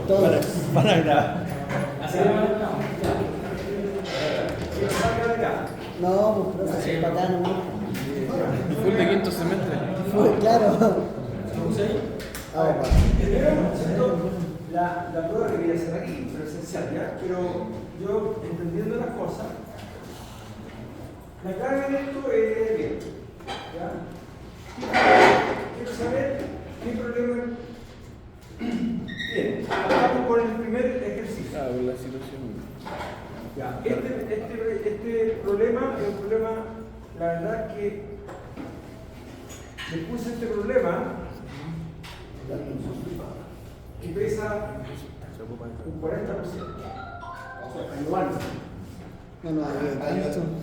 Todos. Para grabar. Así que no salga de acá. No, pues profe, es bacano, ¿no? Full de quinto semestre. Claro. ¿Estamos ahí? Ah, La prueba que quería hacer aquí, pero esencial, ¿ya? Pero yo, entendiendo las cosas, la carga de esto es bien, ¿ya? Quiero saber qué problema tiene. Vamos con el primer ejercicio. Ah, con la situación. Ya, este problema es un problema, la verdad que le puse este problema que pesa un 40%. O sea, ayudarlo. no, no,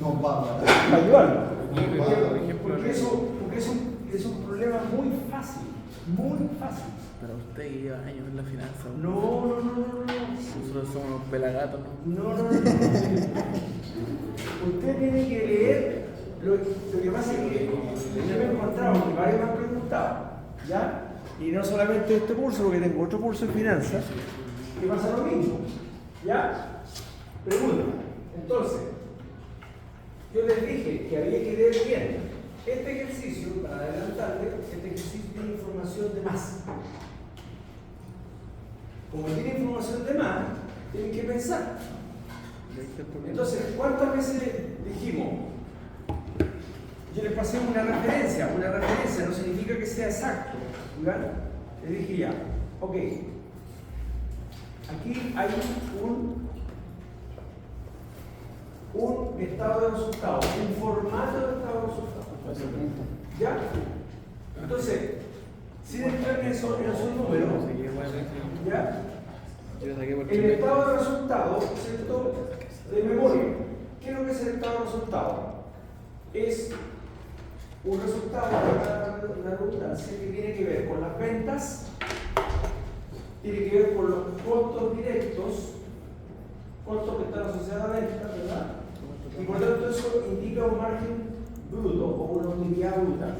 Nos vamos. Ayudarlo. Ejemplo, Porque es un problema muy fácil. Muy fácil. pero usted lleva años en la finanza. No. Nosotros somos unos pelagatos, ¿no? No. Usted tiene que leer lo que pasa es que yo me he encontrado que varios me han preguntado, ¿ya? Y no solamente este curso, porque tengo otro curso en finanzas, que pasa lo mismo, ¿ya? Pregunta. Entonces, yo les dije que había que leer bien. Este ejercicio, para adelantarle, este ejercicio tiene información de más. Como tiene información de más, tienen que pensar. Entonces, ¿cuántas veces dijimos? Yo les pasé una referencia no significa que sea exacto, ¿verdad? Les dije ya, ok, aquí hay un estado de resultados, un formato de estado de resultados, ¿ya? Entonces, sin entrar en esos números, ¿ya? El estado de resultados, ¿cierto? De memoria. ¿Qué es lo que es el estado de resultados? Es un resultado, la redundancia, que tiene que ver con las ventas, tiene que ver con los costos directos, costos que están asociados a ventas, ¿verdad? Y por lo tanto eso indica un margen bruto o una utilidad bruta,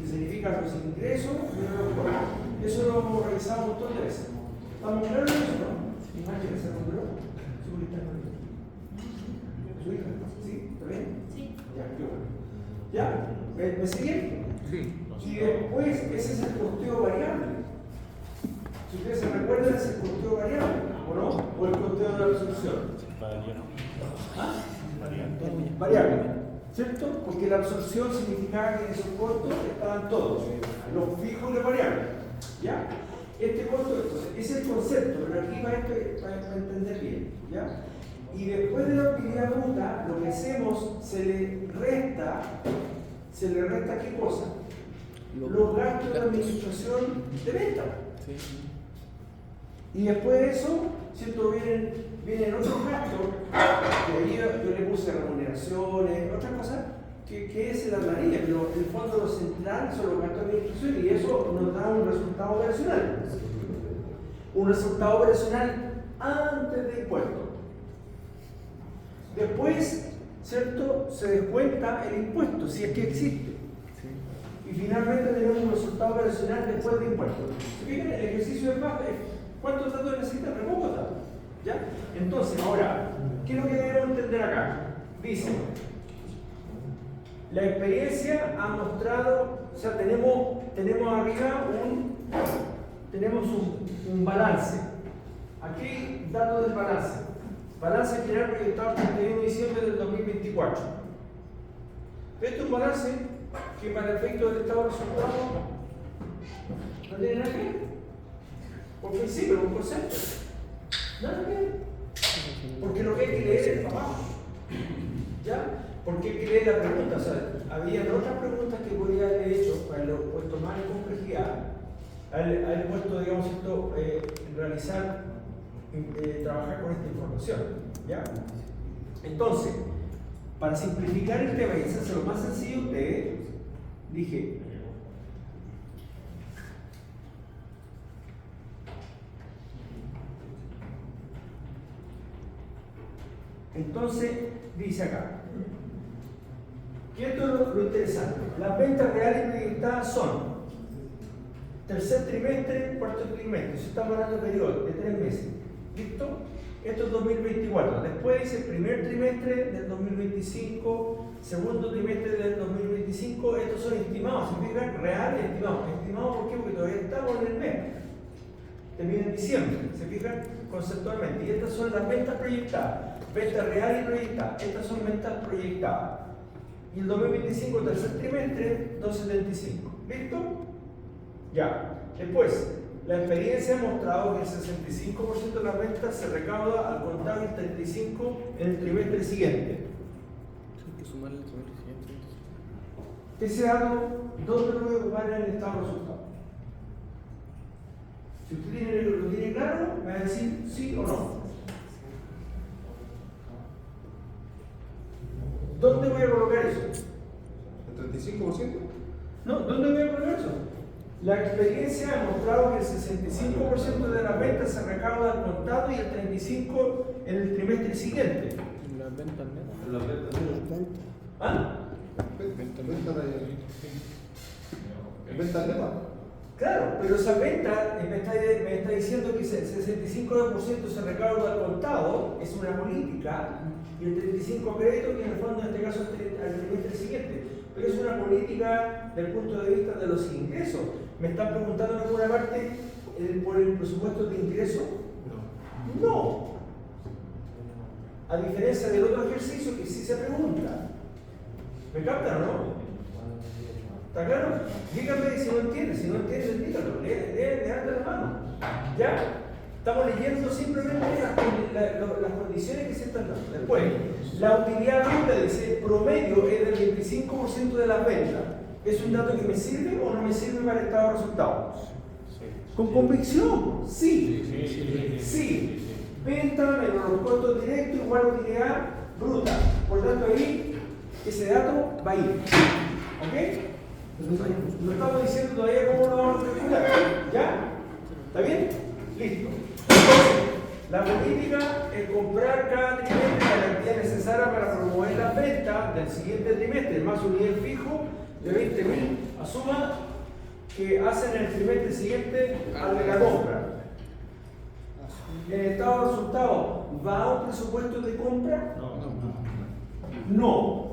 que significa los ingresos menos los costos. Eso lo hemos revisado un montón de veces. ¿Estamos claros en eso, no? ¿Alguien se nombró? ¿Su hija? ¿Sí? ¿Está bien? Sí. Ya, qué bueno. ¿Ya? ¿Me siguen? Sí. Y después, ese es el costeo variable. Si ustedes se recuerdan, es el costeo variable, ¿o no? ¿O el costeo de la absorción? ¿Ah? Variable. ¿Cierto? Porque la absorción significaba que en esos costos estaban todos, los fijos y los variables. ¿Ya? Este costo, entonces, es el concepto, pero aquí para entender bien. ¿Ya? Y después de la utilidad bruta, lo que hacemos, se le resta ¿qué cosa? Los gastos de administración de venta. Sí. Y después de eso, ¿cierto? Vienen otros gastos, que ahí yo le puse remuneraciones, otras cosas, que es la planilla, pero en el fondo lo central son los gastos de administración y eso nos da un resultado operacional. Un resultado operacional antes de impuestos. Después, ¿cierto? Se descuenta el impuesto, si es que existe. Y finalmente tenemos un resultado operacional después de impuestos. Fíjense, el ejercicio es más, ¿cuántos datos necesitan? Muy pocos datos. ¿Ya? Entonces, ahora, ¿qué es lo que debemos entender acá? Dice, la experiencia ha mostrado, o sea, tenemos arriba un balance. Aquí, datos del balance. Balance general proyectado al 31 de diciembre del 2024. Este es un balance que para el efecto del estado de resultados no tiene nada que ver. Por principio, es un concepto. Nada que ver. Porque lo que hay que leer es para abajo. ¿Ya? Porque hay que leer la pregunta. O sea, había otras preguntas que podría haber hecho para haberlo puesto más en complejidad. Haber puesto, digamos, esto, realizar, trabajar con esta información. ¿Ya? Entonces, para simplificar el tema y hacerse lo más sencillo, dije, entonces, dice acá, que esto es lo interesante. Las ventas reales proyectadas son tercer trimestre, cuarto trimestre. Si estamos hablando de periodo de 3 meses. ¿Listo? Esto es 2024. Después dice primer trimestre del 2025, segundo trimestre del 2025. Estos son estimados, ¿se fijan? Reales estimados. ¿Estimados por qué? Porque todavía estamos en el mes. Termina en diciembre, ¿se fijan? Conceptualmente. Y estas son las ventas proyectadas. Ventas reales y proyectadas. Estas son ventas proyectadas. Y el 2025, tercer trimestre, 275. ¿Listo? Ya. Después, la experiencia ha mostrado que el 65% de las ventas se recauda al contado y el 35% en el trimestre siguiente. Hay que sumarle el trimestre siguiente. Ese dato, ¿dónde lo voy a ocupar en el estado de resultados? Si usted lo tiene claro, me va a decir sí o no. ¿Dónde voy a colocar eso? ¿El 35%? No, ¿dónde voy a colocar eso? La experiencia ha mostrado que el 65% de las ventas se recauda al contado y el 35% en el trimestre siguiente. Las ventas netas. Las ventas. Las ventas. ¿Ah? Ventas de más. Claro, pero esa venta me está diciendo que el 65% se recauda al contado, es una política, y el 35% a crédito, que en el fondo en este caso es al trimestre siguiente. Pero es una política del punto de vista de los ingresos. ¿Me están preguntando en alguna parte por el presupuesto de ingreso? No. A diferencia del otro ejercicio que sí se pregunta. ¿Me captan o no? ¿Está claro? Díganme si no entienden. Si no entienden, díganlo. Levanta la mano. ¿Ya? Estamos leyendo simplemente las condiciones que se están dando. Después, la utilidad bruta dice promedio es del 25% de las ventas. ¿Es un dato que me sirve o no me sirve para el estado de resultados? Con convicción, sí. Sí. Venta menos los costos directos igual utilidad bruta. Por tanto, ahí ese dato va a ir. ¿Ok? No estamos diciendo todavía cómo lo vamos a calcular. ¿Ya? ¿Está bien? Listo. Entonces, la política es comprar cada trimestre la cantidad necesaria para promover las ventas del siguiente trimestre, más un nivel fijo de 20.000. Asuma que hacen el trimestre siguiente al de la compra. ¿El estado de resultados va a un presupuesto de compra? No.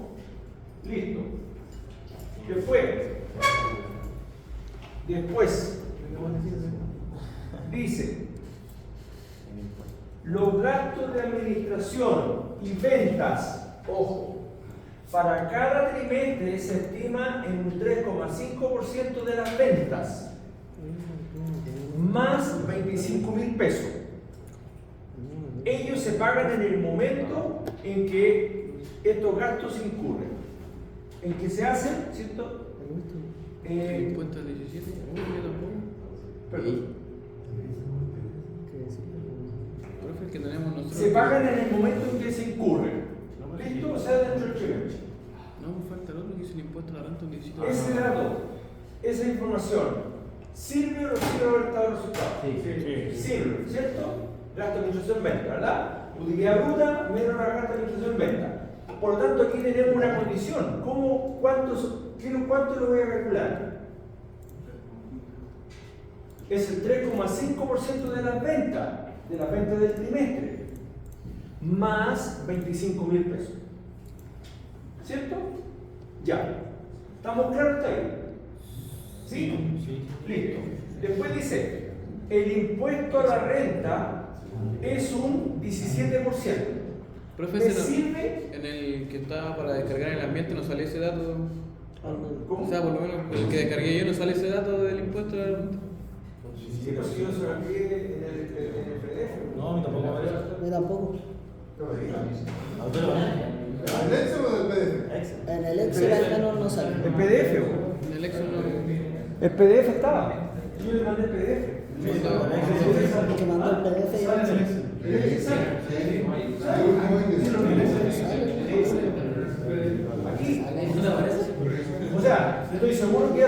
Listo. Después, dice, los gastos de administración y ventas, ojo, para cada trimestre se estima en un 3,5% de las ventas, más 25.000 pesos. Ellos se pagan en el momento en que estos gastos incurren. ¿En qué se hacen? ¿Cierto? El impuesto del 17. Perdón. Profe, el que tenemos nosotros. Se pagan en el momento en que se incurren. ¿Listo? O sea, dentro del trimestre. No, me falta el otro que es el impuesto a la renta del 17. Ese dato, esa información, ¿sirve o no sirve para el estado de resultados? Sí. Sirve, ¿cierto? Gasto de administración en venta, ¿verdad? Utilidad bruta menos la gasto de administración en venta. Por lo tanto, aquí tenemos una condición. ¿Cuánto lo voy a calcular? Es el 3,5% de las ventas del trimestre, más 25.000 pesos. ¿Cierto? Ya. ¿Estamos claros hasta ahí? ¿Sí? Sí. Listo. Después dice, el impuesto a la renta es un 17%. Profe, ¿Me ese no- sirve? en el que estaba para descargar en el ambiente no sale ese dato. ¿Cómo? O sea, por lo menos el que descargué yo no sale ese dato del impuesto a la renta. Sí, pero si yo se lo envié en el PDF. No, a mí tampoco me parece. Yo tampoco. No me digas. ¿Al Excel o del PDF? En el Excel al menos no sale. El PDF, güey. En el Excel no. El PDF estaba. Yo le mandé el PDF. El que mandó el PDF y Aquí. O sea, estoy seguro que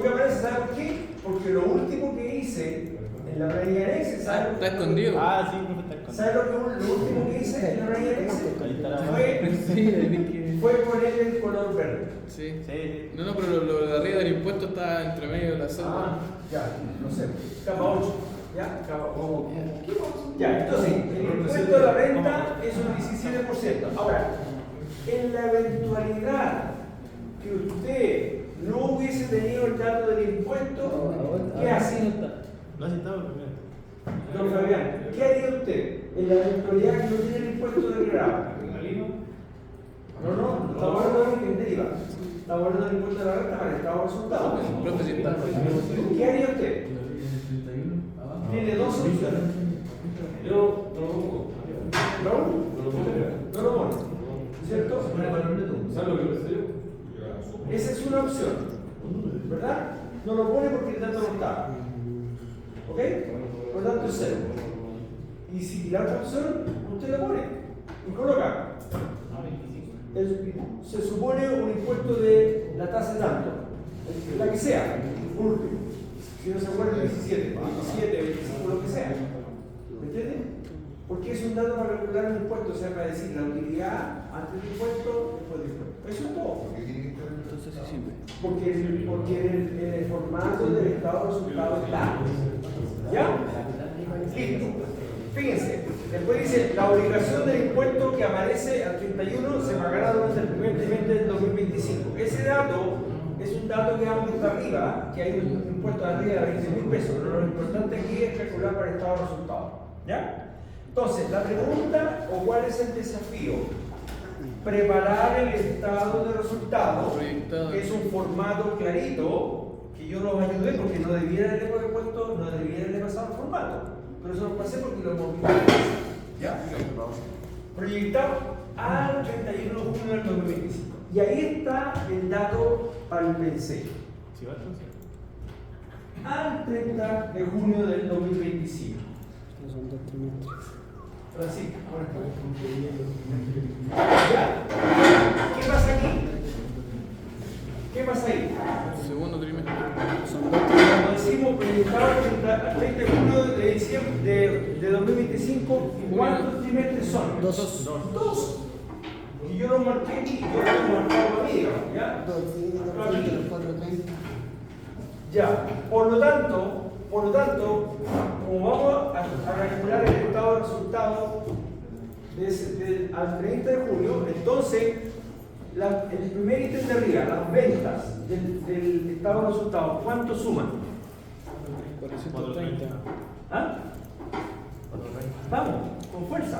aparece, ¿sabe por qué? Porque lo último que hice en la planilla en Excel, ¿sabe? Está escondido. Ah, sí, profe, está escondido. ¿Sabe lo último que hice en la planilla en Excel? Ahí está la Fue poner el color verde. Sí. Sí. No, pero lo de arriba del impuesto está entre medio de la celda. Ah, Ya, no sé, capa 8. ¿Ya? Capa 8. Ya, entonces, el impuesto de la renta es un 17%. Ahora, en la eventualidad que usted no hubiese tenido el dato del impuesto, ¿qué hace? No ha citado primero. Don Fabián, ¿qué haría usted en la eventualidad que no tiene el impuesto declarado? No, estamos hablando de que deriva. Estamos hablando del impuesto de la renta para el estado de resultados. ¿Qué haría usted? Tiene dos opciones. Yo no lo pongo. No lo pone. ¿Cierto? ¿Sabes lo que pensé yo? Esa es una opción. ¿Verdad? No lo pone porque el dato no está. ¿Ok? Por lo tanto es cero. Y si la otra opción, usted la pone y coloca. Se supone un impuesto de la tasa de tanto, la que sea, por último. Si no se acuerda, 17, 25, lo que sea. ¿Me entiende? Porque es un dato para calcular un impuesto, o sea, para decir la utilidad antes del impuesto, después del impuesto. Eso es todo. Entonces sí sirve. Porque en el formato del estado de resultados está. ¿Ya? Listo. Fíjense, después dice, la obligación del impuesto que aparece al 31 se pagará durante el primer trimestre del 2025. Ese dato es un dato que vamos hasta arriba, que hay un impuesto de arriba de 20.000 pesos, pero lo importante aquí es calcular para el estado de resultados. ¿Ya? Entonces, la pregunta, o cuál es el desafío, preparar el estado de resultados, que es un formato clarito, que yo los ayudé porque no debiera haberle puesto, no debiera haberle pasado el formato. Pero eso lo pasé porque lo hemos visto. ¿Ya? Proyectado al 31 de junio del 2025. Y ahí está el dato para el PNC. Al 30 de junio del 2025. Son 2 trimestres. Francisco, ¿ya? ¿Qué pasa aquí? ¿Qué pasa ahí? Segundo trimestre. Son 2 trimestres. Cuando decimos proyectado al 30 de junio de diciembre de 2025, ¿cuántos trimestres son? 2. 2. Y yo lo marqué aquí, yo lo he marcado para mí, digamos, ¿ya? 2, sí, 4.30. Ya, por lo tanto, como vamos a calcular el estado de resultados al 30 de junio, entonces el primer ítem de arriba, las ventas del estado de resultados, ¿cuánto suman? 430. ¿Ah? Vamos, con fuerza.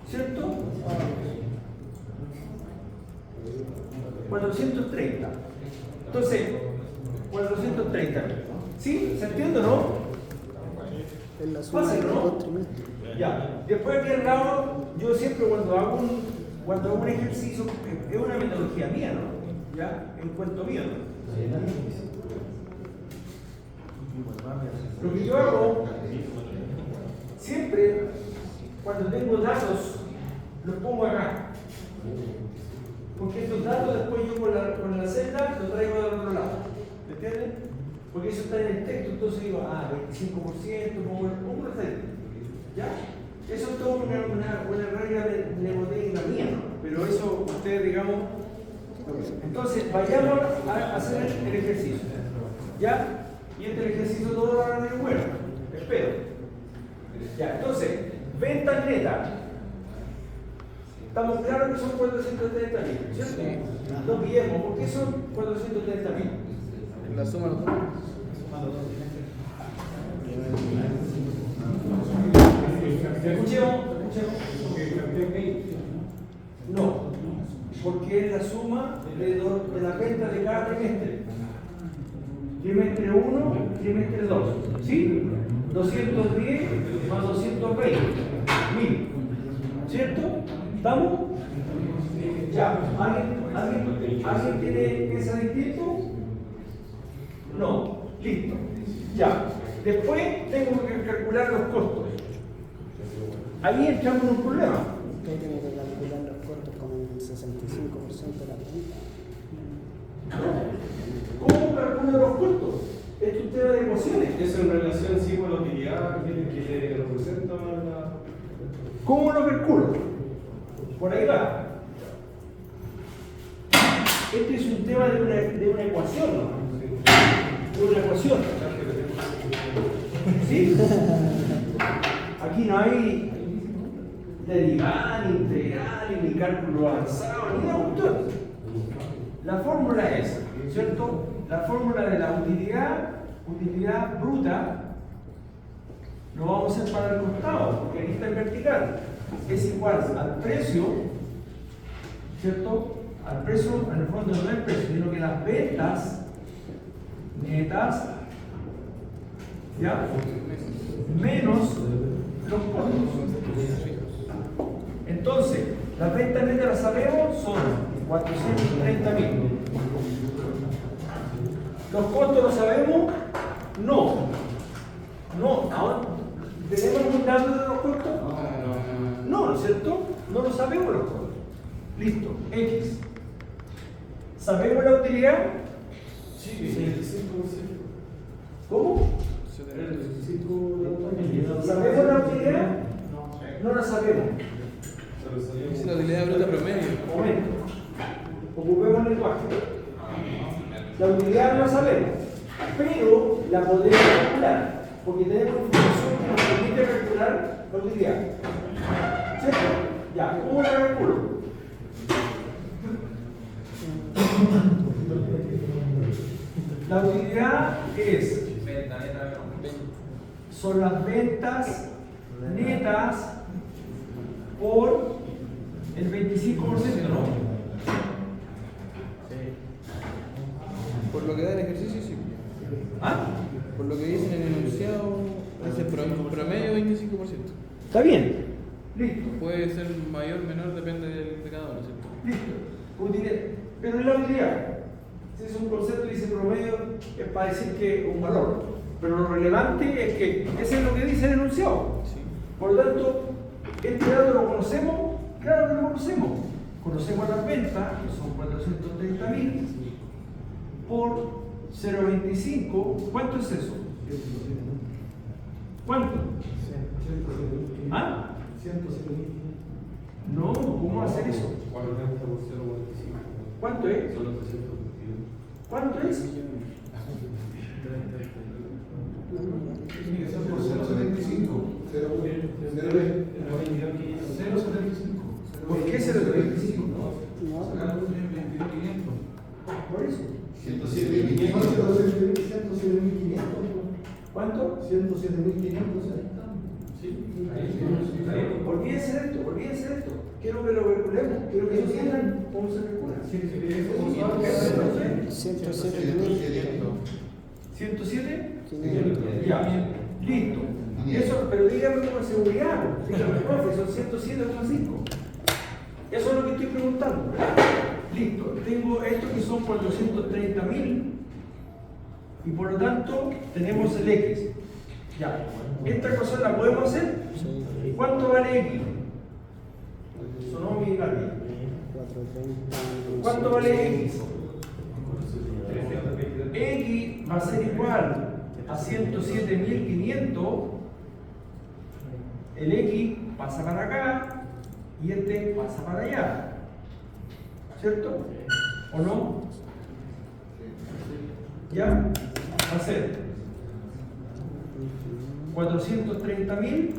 ¿Cierto? 430. Entonces, 430. ¿Sí? ¿Se entiende o no? Es la suma de Fácil, los ¿no? 2 trimestres. Ya. Después aquí al lado, yo siempre cuando hago un ejercicio, es una metodología mía, ¿no? ¿Ya? Es un cuento mío, ¿no? Lo que yo hago, siempre, cuando tengo datos, los pongo acá. Porque estos datos después yo con la celda los traigo del otro lado. ¿Me entienden? Porque eso está en el texto, entonces digo, 25%, pongo la celda. ¿Ya? Eso es todo una regla de mnemotécnica mía, ¿no? Pero eso ustedes, digamos. Entonces, vayamos a hacer el ejercicio. ¿Ya? Y este ejercicio todo lo van a ver bueno. Espero. Ya, entonces, ventas netas. Estamos claros que son 430.000, ¿cierto? No pillemos, ¿por qué son 430.000? La suma de los dos. Escuchemos. No, porque es la suma de la venta de cada trimestre. Trimestre 1, trimestre 2. ¿Sí? 210 más 220. 1000. ¿Cierto? ¿Estamos? Ya. ¿Alguien piensa distinto? No. Listo. Ya. Después tengo que calcular los costos. Ahí entramos en un problema. Usted tiene que calcular los costos como el 65% de la venta. ¿Cómo calculo los costos? Es un tema de ecuaciones. Eso en relación sí con la utilidad que representa la... ¿Cómo lo calculo? Por ahí va. Este es un tema de una ecuación, ¿no? una ecuación. ¿Sí? Aquí no hay derivada, ni integral, ni cálculo avanzado, ni nada. La fórmula es, ¿cierto? La fórmula de la utilidad bruta, lo vamos a hacer para el costado, porque aquí está en vertical. Es igual al precio, ¿cierto? Al precio, en el fondo no es precio, sino que las ventas netas, ¿ya? Menos los costos. Entonces, las ventas netas las sabemos, son 430.000. ¿Los costos los sabemos? No. No, ¿ahora tenemos un dato de los costos? No, ¿no es cierto? No lo sabemos los costos. Listo, X. ¿Sabemos la utilidad? Sí. ¿Cómo? ¿Sabemos la utilidad? No la sabemos. Es la utilidad bruta promedio. Momento. Ocupemos el lenguaje. La utilidad no la sabemos, pero la podemos calcular, porque tenemos información que nos permite calcular la utilidad. ¿Cierto? Ya, ¿cómo la calculo? La utilidad son las ventas netas por el 25%, ¿no? Por lo que da el ejercicio, sí. ¿Ah? Por lo que dicen en el enunciado, es el promedio 25%. ¿Está bien? Listo. Puede ser mayor o menor, depende de cada uno, ¿cierto? Listo. Utilidad. Pero es la utilidad. Si es un concepto y dice promedio, es para decir que un valor. Pero lo relevante es que ese es lo que dice el enunciado. Sí. Por lo tanto, este dato lo conocemos, claro que lo conocemos. Conocemos las ventas, que son 430.000 por 0.25. ¿Cuánto es eso? ¿Cuánto? ¿Ah? No, ¿cómo va a hacer eso? ¿Cuánto es? ¿Cuánto es? Por 0.75. ¿Por qué 0.25? Por eso. 107.500. ¿Cuánto? 107.500. Olvídense de esto. Quiero que lo calculemos. Quiero que entiendan cómo se calcula. 107. Ya, listo. Eso, pero dígame con seguridad. Dígame, profe, son 107,5. Eso es lo que estoy preguntando. Listo. Tengo esto que son 430.000 y por lo tanto tenemos el X. Ya. ¿Esta cosa la podemos hacer? ¿Cuánto vale X? Sonó mi carga. ¿Cuánto vale X? X va a ser igual a 107.500. El X pasa para acá y este pasa para allá. ¿Cierto? ¿O no? ¿Ya? Va a ser 430.000.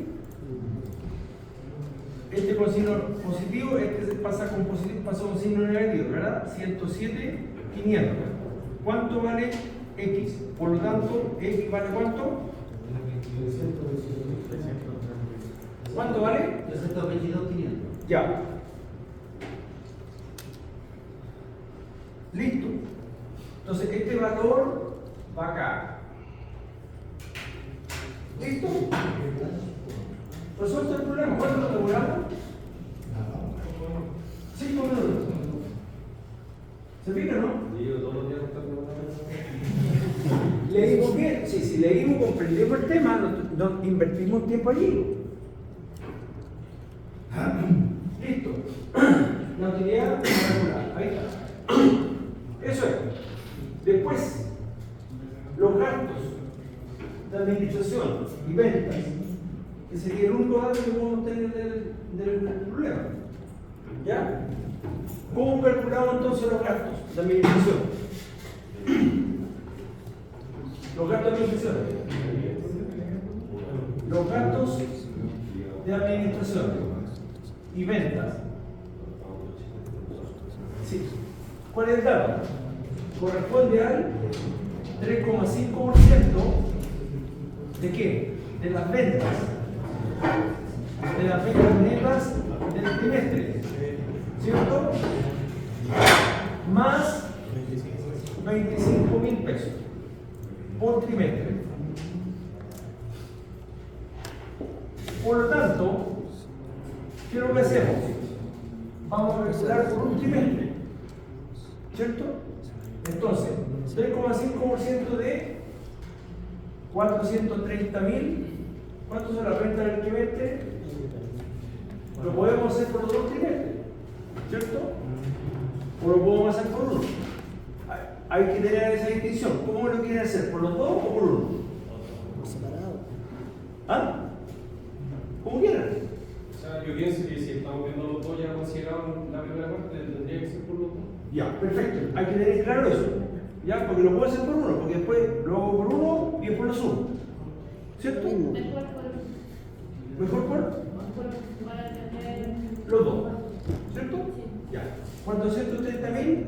Este con signo positivo, este pasa con positivo, pasa con signo negativo, ¿verdad? 107.500. ¿Cuánto vale X? Por lo tanto, X vale ¿cuánto? ¿Cuánto vale? 222.500. Ya. Listo. Entonces, este valor va acá. ¿Listo? Resuelto el problema. ¿Cuánto nos demoramos? 5 minutos. ¿Se fija, no? Leímos bien. Sí, si leímos, comprendimos el tema, no invertimos tiempo allí. Listo. La utilidad regular. Ahí está. Eso es. Después, los gastos de administración y ventas, que sería el único dato que podemos tener del problema. ¿Ya? ¿Cómo calculamos entonces los gastos de administración? Los gastos de administración. Los gastos de administración y ventas. Sí. ¿Cuál es el dato? Corresponde al 3,5% de qué? De las ventas. De las ventas netas del trimestre. ¿Cierto? Más 25.000 pesos por trimestre. Por lo tanto, ¿qué es lo que hacemos? Vamos a calcular por un trimestre, ¿cierto? Entonces, 3,5% de 430.000, ¿cuánto son las ventas del trimestre? Lo podemos hacer por los dos trimestres, ¿cierto? O lo podemos hacer por uno. Hay que tener esa distinción. ¿Cómo lo quieren hacer? ¿Por los dos o por uno? Separado. ¿Ah? Como quieran. O sea, yo pienso que si estamos viendo los dos ya considerados la primera parte, tendría que ser por los dos. Ya, perfecto. Hay que tener claro eso. Ya, porque lo puedo hacer por uno, porque después lo hago por uno y después lo sumo. ¿Cierto? Mejor para tener los dos. ¿Cierto? Ya. 430.000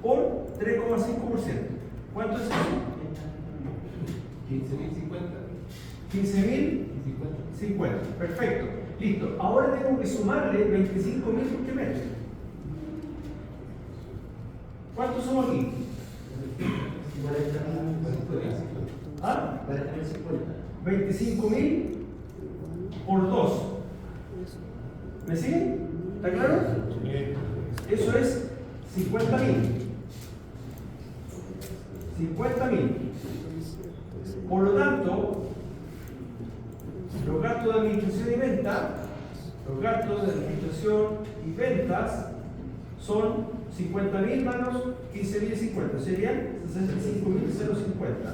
por 3,5%. ¿Cuánto es eso? 15.050. Perfecto. Listo. Ahora tengo que sumarle 25.000 por trimestre. ¿Cuántos somos aquí? ¿Ah? 25.000 por 2. ¿Me siguen? ¿Está claro? Eso es 50.000. 50.000. Por lo tanto, los gastos de administración y venta, los gastos de administración y ventas son 50.000 menos 15.050, serían 65.050.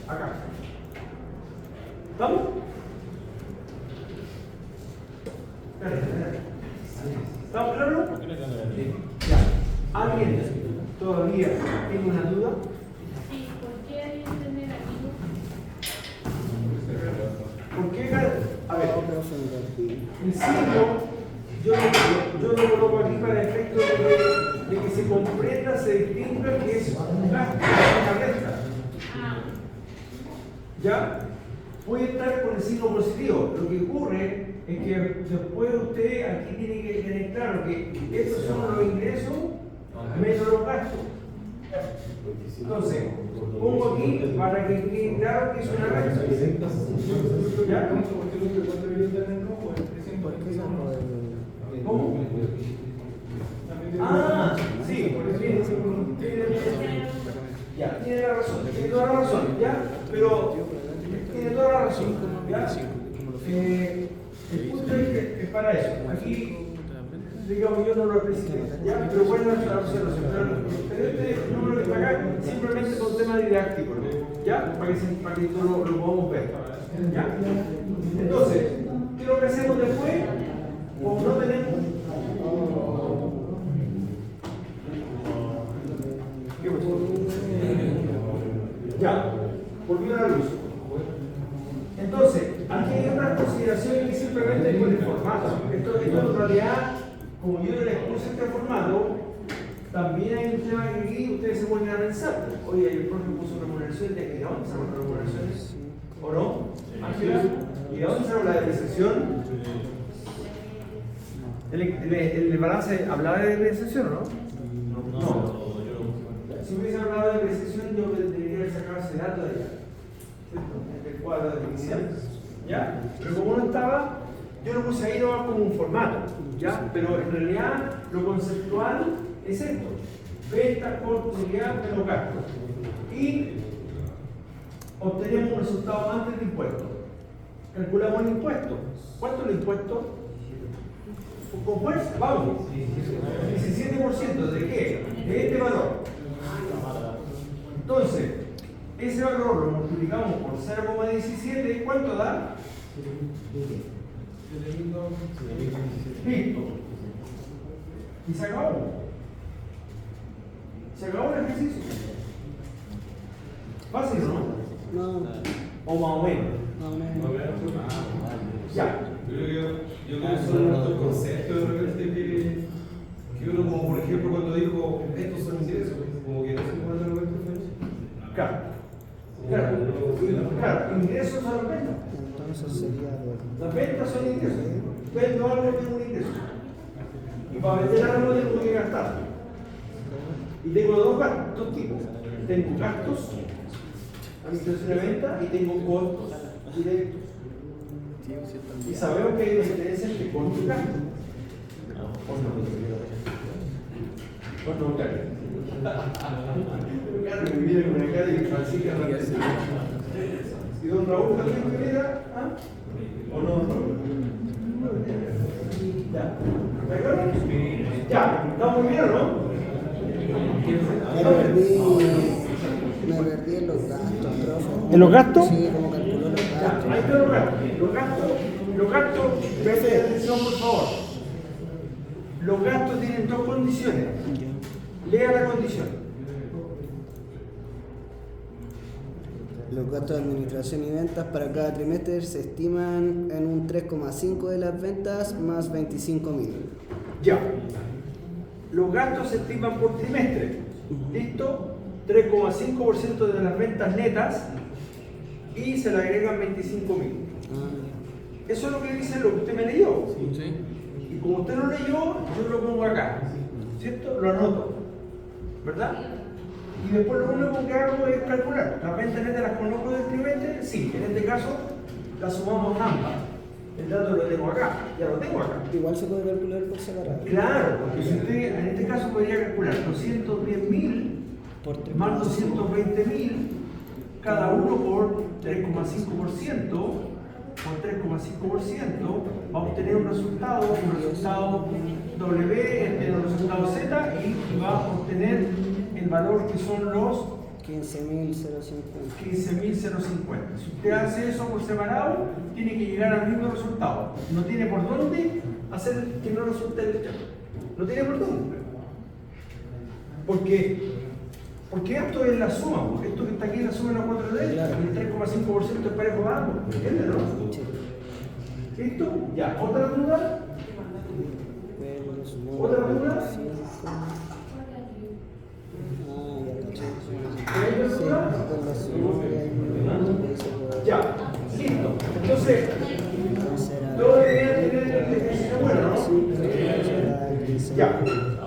Acá. ¿Estamos? ¿Estamos claros? Ya. ¿Alguien todavía tiene una duda? sí, ¿por qué hay que tener amigos? ¿Por qué? A ver, el 5 yo lo coloco aquí para el efecto de que se comprenda, se distinga que es un gasto, una renta. Ah, ¿Ya? Puede estar con el signo positivo. Lo que ocurre es que después usted aquí tiene que tener claro que estos son los ingresos menos los gastos. Entonces, pongo aquí para que quede claro que es una renta. ¿Ya? ¿Cómo? Ah, sí, ya, tiene la razón, tiene toda la razón, ¿ya? Pero tiene toda la razón, ¿ya? El punto es que es para eso. Aquí, digamos, yo no lo expliqué, ¿ya? Pero bueno, es la observación. Pero este número que está acá, simplemente es un tema didáctico, ¿ya? Para que todo lo podamos ver, ¿ya? Entonces, ¿qué es lo que hacemos después? Como no tenemos. ¿Qué pasó? Ya, volvió a la luz. Entonces, aquí hay otras consideraciones que simplemente con el formato. Esto en realidad, como yo les puse este formato, también hay un tema que aquí ustedes se vuelven a pensar. Oye, el profe puso remuneración de ¿de dónde salen las remuneraciones? ¿O no? Ángela, ¿y de dónde sale la depreciación? ¿El balance hablaba de depreciación o no? No. Si hubiese hablado de depreciación, yo debería haber sacado ese dato de allá, ¿cierto? El cuadro de inicial. ¿Ya? Pero como no estaba, yo lo puse ahí no como un formato, ¿ya? Pero en realidad lo conceptual es esto: venta por utilidad de los gastos. Y obtenemos un resultado antes de impuestos. Calculamos el impuesto. ¿Cuánto es el impuesto? Con fuerza, vamos. 17%. ¿De qué? De este valor. Entonces, ese valor lo multiplicamos por 0,17. ¿Cuánto da? Listo. Y se acabó. Se acabó el ejercicio. Fácil, ¿no? No, O más o menos. no me. Ya. Yo creo que son otros conceptos de repente que uno, como por ejemplo cuando dijo estos son ingresos, como que no se puede de repente fue. Claro, ingresos son las ventas. Entonces sería Las ventas son ingresos. Vendo algo, tengo un ingreso. Y para vender algo tengo que gastar. Y tengo dos tipos. Tengo gastos, administración de venta, y tengo costos directos. Y sabemos que hay una diferencia entre costos y gastos. Claro, me viene con una cara y Francisca ¿y don Raúl también me mira? ¿Ah? ¿O no, don Raúl? Ya. ¿De acuerdo? Ya, ¿estamos muy bien o no? me perdí en los gastos, profe. ¿En los gastos? Sí, como calculó los Ya, gastos. ahí están los gastos. Los gastos, preste atención por favor. Los gastos tienen dos condiciones. Lea la condición. Los gastos de administración y ventas para cada trimestre se estiman en un 3,5 de las ventas más 25.000. Ya. Los gastos se estiman por trimestre. ¿Listo? 3,5% de las ventas netas y se le agregan 25.000. Eso es lo que dice lo que usted me leyó. Sí. Y como usted lo leyó, yo lo pongo acá. ¿Cierto? Lo anoto. ¿Verdad? Y después lo único que hago es calcular. ¿Las ventas netas las conozco del trimestre? Sí. En este caso, las sumamos ambas. El dato lo tengo acá. Ya lo tengo acá. Igual se puede calcular por separado. Claro, porque si usted en este caso podría calcular 210.000 Por 3,5. más 220.000, cada uno por 3,5%, por 3,5%, va a obtener un resultado W, el resultado Z, y va a obtener el valor que son los 15.050. 15.050. Si usted hace eso por separado, tiene que llegar al mismo resultado. No tiene por dónde hacer que no resulte el hecho. No tiene por dónde. Porque esto es la suma. Esto que está aquí es la suma de las 4 de Claro. y el 3,5% es parejo a ambos. ¿Entiendes, no? Sí. ¿Listo? Ya. ¿Otra duda? Pero sumo ¿Otra duda? 5. ¿Hay otra duda? Ya. Listo. Entonces, todos deberían tener el ejercicio bueno, ¿no? Ya.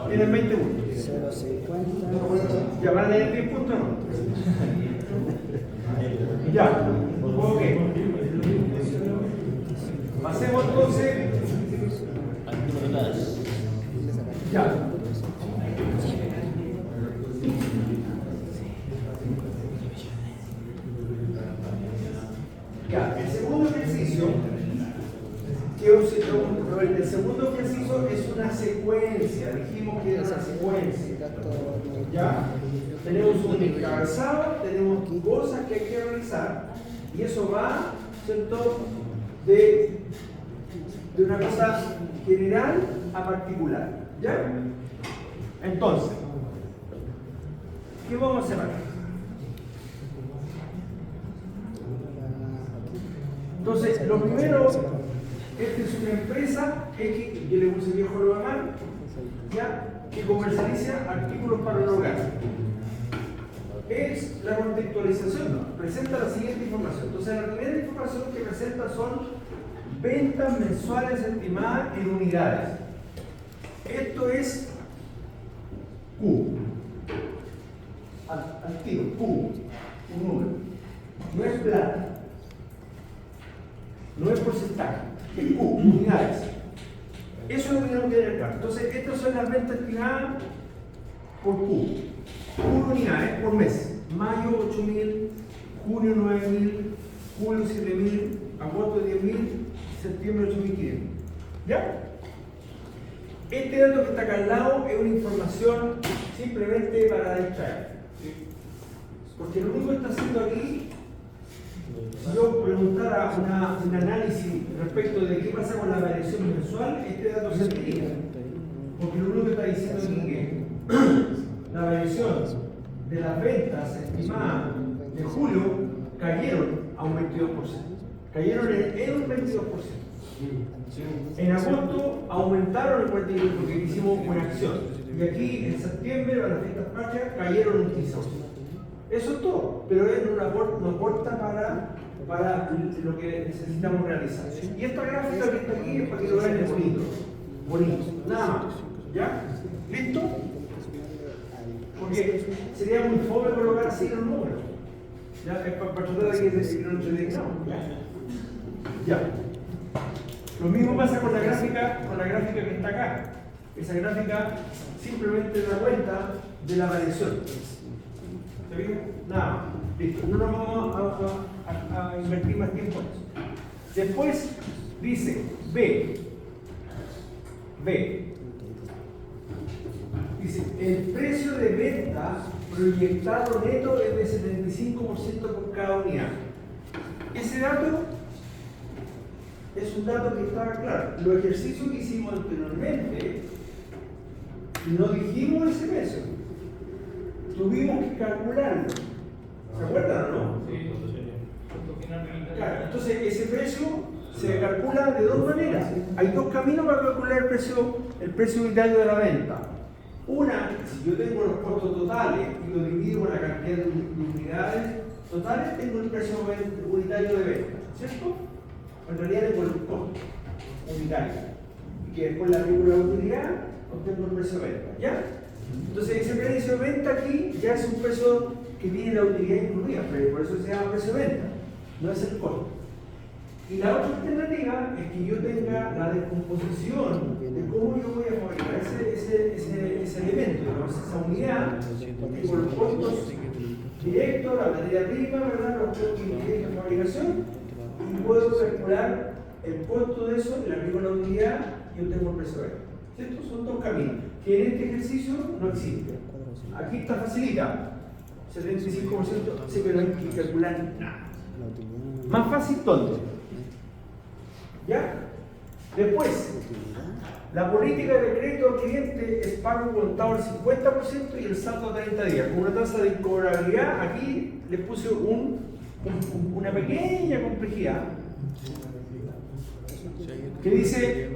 Tienen 20 puntos. 0,50. ¿Ya van a tener 10 puntos o no? Ya. Ok. Pasemos entonces. Ya. Ya, el segundo ejercicio, el segundo ejercicio es una secuencia, dijimos que era una secuencia. Ya, tenemos un encabezado, tenemos cosas que hay que realizar, y eso va, ¿cierto?, de una cosa general a particular. ¿Ya? Entonces, ¿qué vamos a hacer acá? Entonces, lo primero, esta es una empresa X, yo le puse viejo lo de mano, ¿ya? Que comercializa artículos para el hogar. Es la contextualización, presenta la siguiente información. Entonces, la primera información que presenta son ventas mensuales estimadas en unidades. Esto es Q. Al tiro, Q, un número. No es plata. No es porcentaje, es Q, unidades. Eso es lo que tenemos que tener claro. Entonces, estas son las ventas estimadas por Q. Q unidades por mes. Mayo 8.000, junio 9.000, julio 7.000, agosto 10.000, septiembre 8.500. ¿Ya? Este dato que está acá al lado es una información simplemente para distraer. Porque lo único que está haciendo aquí, si yo preguntara un análisis respecto de qué pasa con la variación mensual, este dato serviría. Porque lo único que está diciendo aquí es que la la variación de las ventas estimadas de julio cayeron a un 22%. Cayeron en un 22%. En agosto aumentaron el 42% porque hicimos buena acción. Y aquí en septiembre, para las fiestas patrias, cayeron un 15%. Eso es todo, pero no aporta para lo que necesitamos realizar. Y esta gráfica que está aquí es para que lo vean bonito. Bonito, nada más. ¿Ya? ¿Listo? Porque sería muy fome colocar así los números. ¿Ya? Es para tratar de que no nos entendamos. Ya. Lo mismo pasa con la gráfica que está acá. Esa gráfica simplemente da cuenta de la variación. ¿Se fijan? Nada. Listo. No nos vamos a invertir más tiempo en eso. Después dice B. Dice, el precio de venta proyectado neto es de 75% por cada unidad. Ese dato es un dato que estaba claro. Los ejercicios que hicimos anteriormente, no dijimos ese precio. Tuvimos que calcularlo. ¿Se acuerdan o no? Sí. Claro, entonces ese precio se calcula de dos maneras. Hay dos caminos para calcular el precio unitario de la venta. Una, si yo tengo los costos totales y lo divido por la cantidad de unidades totales, tengo el precio unitario de venta, ¿cierto? En realidad tengo el costo unitario. Y que después la regula de utilidad, obtengo el precio de venta, ¿ya? Entonces ese precio de venta aquí ya es un precio que tiene la utilidad incluida, pero por eso se llama precio de venta, no es el costo. Y la otra alternativa es que yo tenga la descomposición de cómo yo voy a fabricar ese elemento, digamos, esa unidad, tengo los costos directos, la materia prima, ¿verdad? Los costos indirectos de fabricación, y puedo calcular el costo de eso, le aplico la utilidad y obtengo el precio de venta. Estos son dos caminos que en este ejercicio no existen. Aquí está facilita, 75%, sí, pero no hay que calcular nada. Más fácil todo. ¿Ya? Después, la política de crédito al cliente es pago contado al 50% y el saldo a 30 días. Con una tasa de incobrabilidad, aquí le puse una pequeña complejidad que dice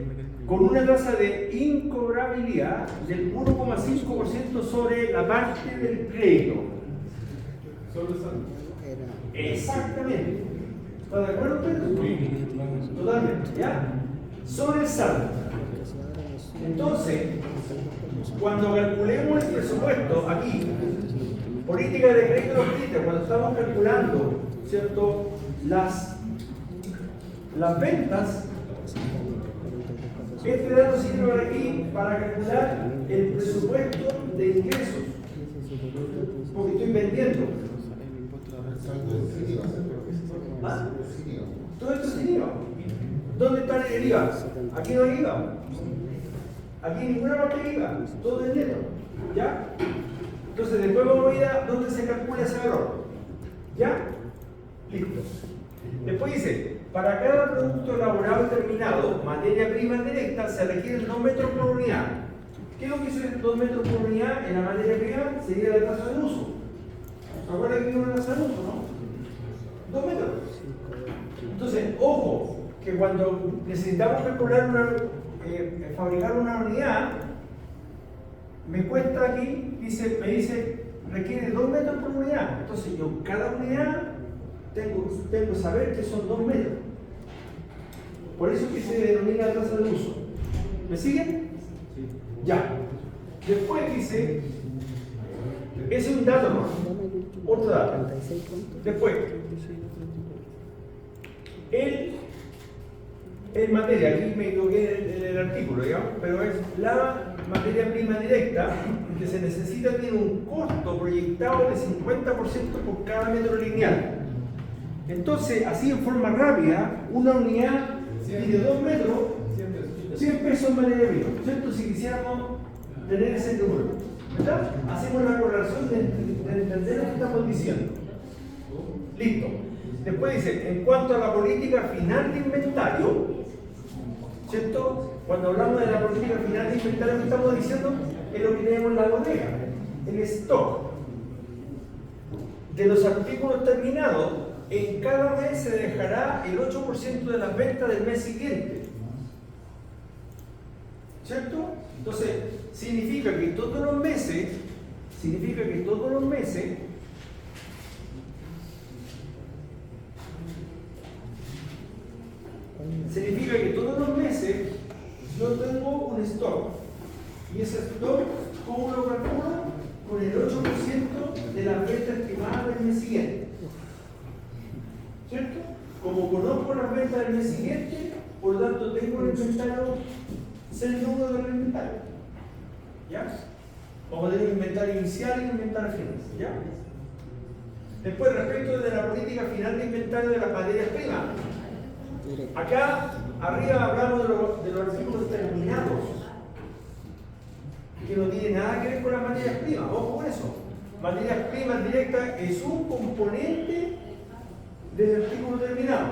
con una tasa de incobrabilidad del 1,5% sobre la parte del crédito. Exactamente. ¿Está de acuerdo ustedes? Totalmente, ¿ya? Sobre el saldo. Entonces, cuando calculemos el presupuesto aquí, política de crédito de los clientes, cuando estamos calculando, ¿cierto?, las ventas, este dato sirve para aquí para calcular el presupuesto de ingresos, porque estoy vendiendo. ¿Ah? Todo esto es sin IVA. ¿Dónde está el IVA? Aquí no hay IVA. Aquí ninguna parte de IVA. Todo es neto. ¿Ya? Entonces después vamos a ir a dónde se calcula ese valor. ¿Ya? Listo. Después dice, para cada producto elaborado y terminado, materia prima directa, se requieren 2 metros por unidad. ¿Qué es lo que es 2 metros por unidad en la materia prima? Sería la tasa de uso. ¿Se acuerdan que tiene una tasa de uso, no? 2 metros. Entonces, ojo, que cuando necesitamos calcular fabricar una unidad, me cuesta aquí, me dice, requiere 2 metros por unidad. Entonces yo cada unidad tengo que saber que son 2 metros. Por eso que se denomina tasa de uso. ¿Me siguen? Sí. Ya. Después dice, ese es un dato más. Otro dato. Después, en materia, aquí me equivoqué en el artículo, digamos, pero es la materia prima directa que se necesita tiene un costo proyectado de 50% por cada metro lineal. Entonces, así en forma rápida, una unidad tiene 2 metros, 100 pesos en materia prima, ¿cierto? Si quisiéramos tener ese número, ¿verdad? Hacemos la correlación de entender lo que estamos diciendo. Listo. Después dice, en cuanto a la política final de inventario, ¿cierto? Cuando hablamos de la política final de inventario, ¿qué estamos diciendo? Es lo que tenemos en la bodega. el stock de los artículos terminados, en cada mes se dejará el 8% de las ventas del mes siguiente. ¿Cierto? Entonces, significa que todos los meses, yo tengo un stock. Y ese stock, ¿cómo lo calculo? Con el 8% de las ventas estimadas del mes siguiente. ¿Cierto? Como conozco las ventas del mes siguiente, por lo tanto tengo el inventario, sé el número del inventario. ¿Ya? Vamos a tener un inventario inicial y un inventario final. ¿Ya? Después, respecto de la política final de inventario de las materias primas. Acá arriba hablamos de los artículos terminados, que no tiene nada que ver con las materias primas. Ojo con eso. Materias primas directas es un componente del artículo terminado.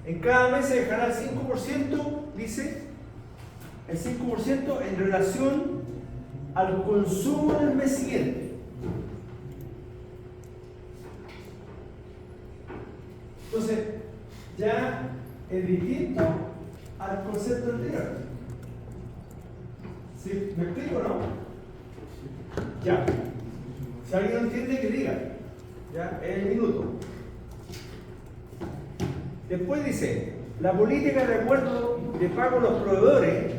En cada mes se dejará el 5%, dice, el 5% en relación al consumo del mes siguiente. Entonces, ya es distinto al concepto anterior. ¿Sí? ¿Me explico o no? Ya. Si alguien no entiende, que diga. Ya, en el minuto. Después dice, la política de acuerdo de pago a los proveedores,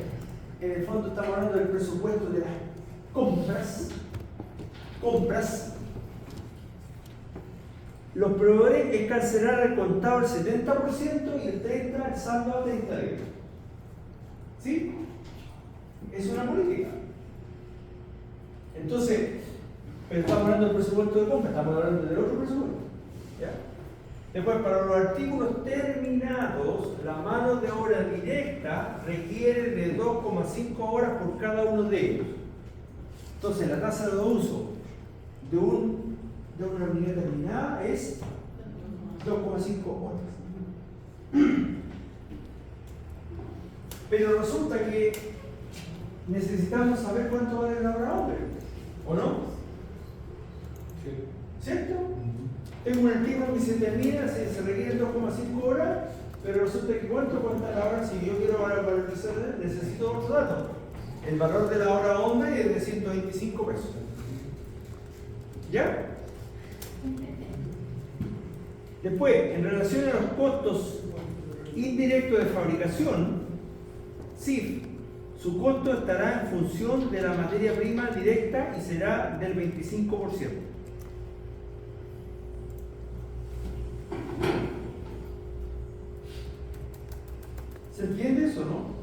en el fondo estamos hablando del presupuesto de las compras. Los proveedores es cancelar al contado el 70% y el 30% el saldo a 30 días. ¿Sí? Es una política. Entonces, pero estamos hablando del presupuesto de compra, estamos hablando del otro presupuesto. ¿Ya? Después, para los artículos terminados, la mano de obra directa requiere de 2,5 horas por cada uno de ellos. Entonces, la tasa de uso de una unidad terminada es 2,5 horas. Pero resulta que necesitamos saber cuánto vale la hora hombre, ¿o no? ¿Cierto? Tengo un artículo que se termina, se requiere 2,5 horas, pero resulta que cuánto cuesta la hora. Si yo quiero ahora valorizar, necesito otro dato. El valor de la hora hombre es de 125 pesos. ¿Ya? Después, en relación a los costos indirectos de fabricación, sí, su costo estará en función de la materia prima directa y será del 25%. ¿Se entiende eso, no? O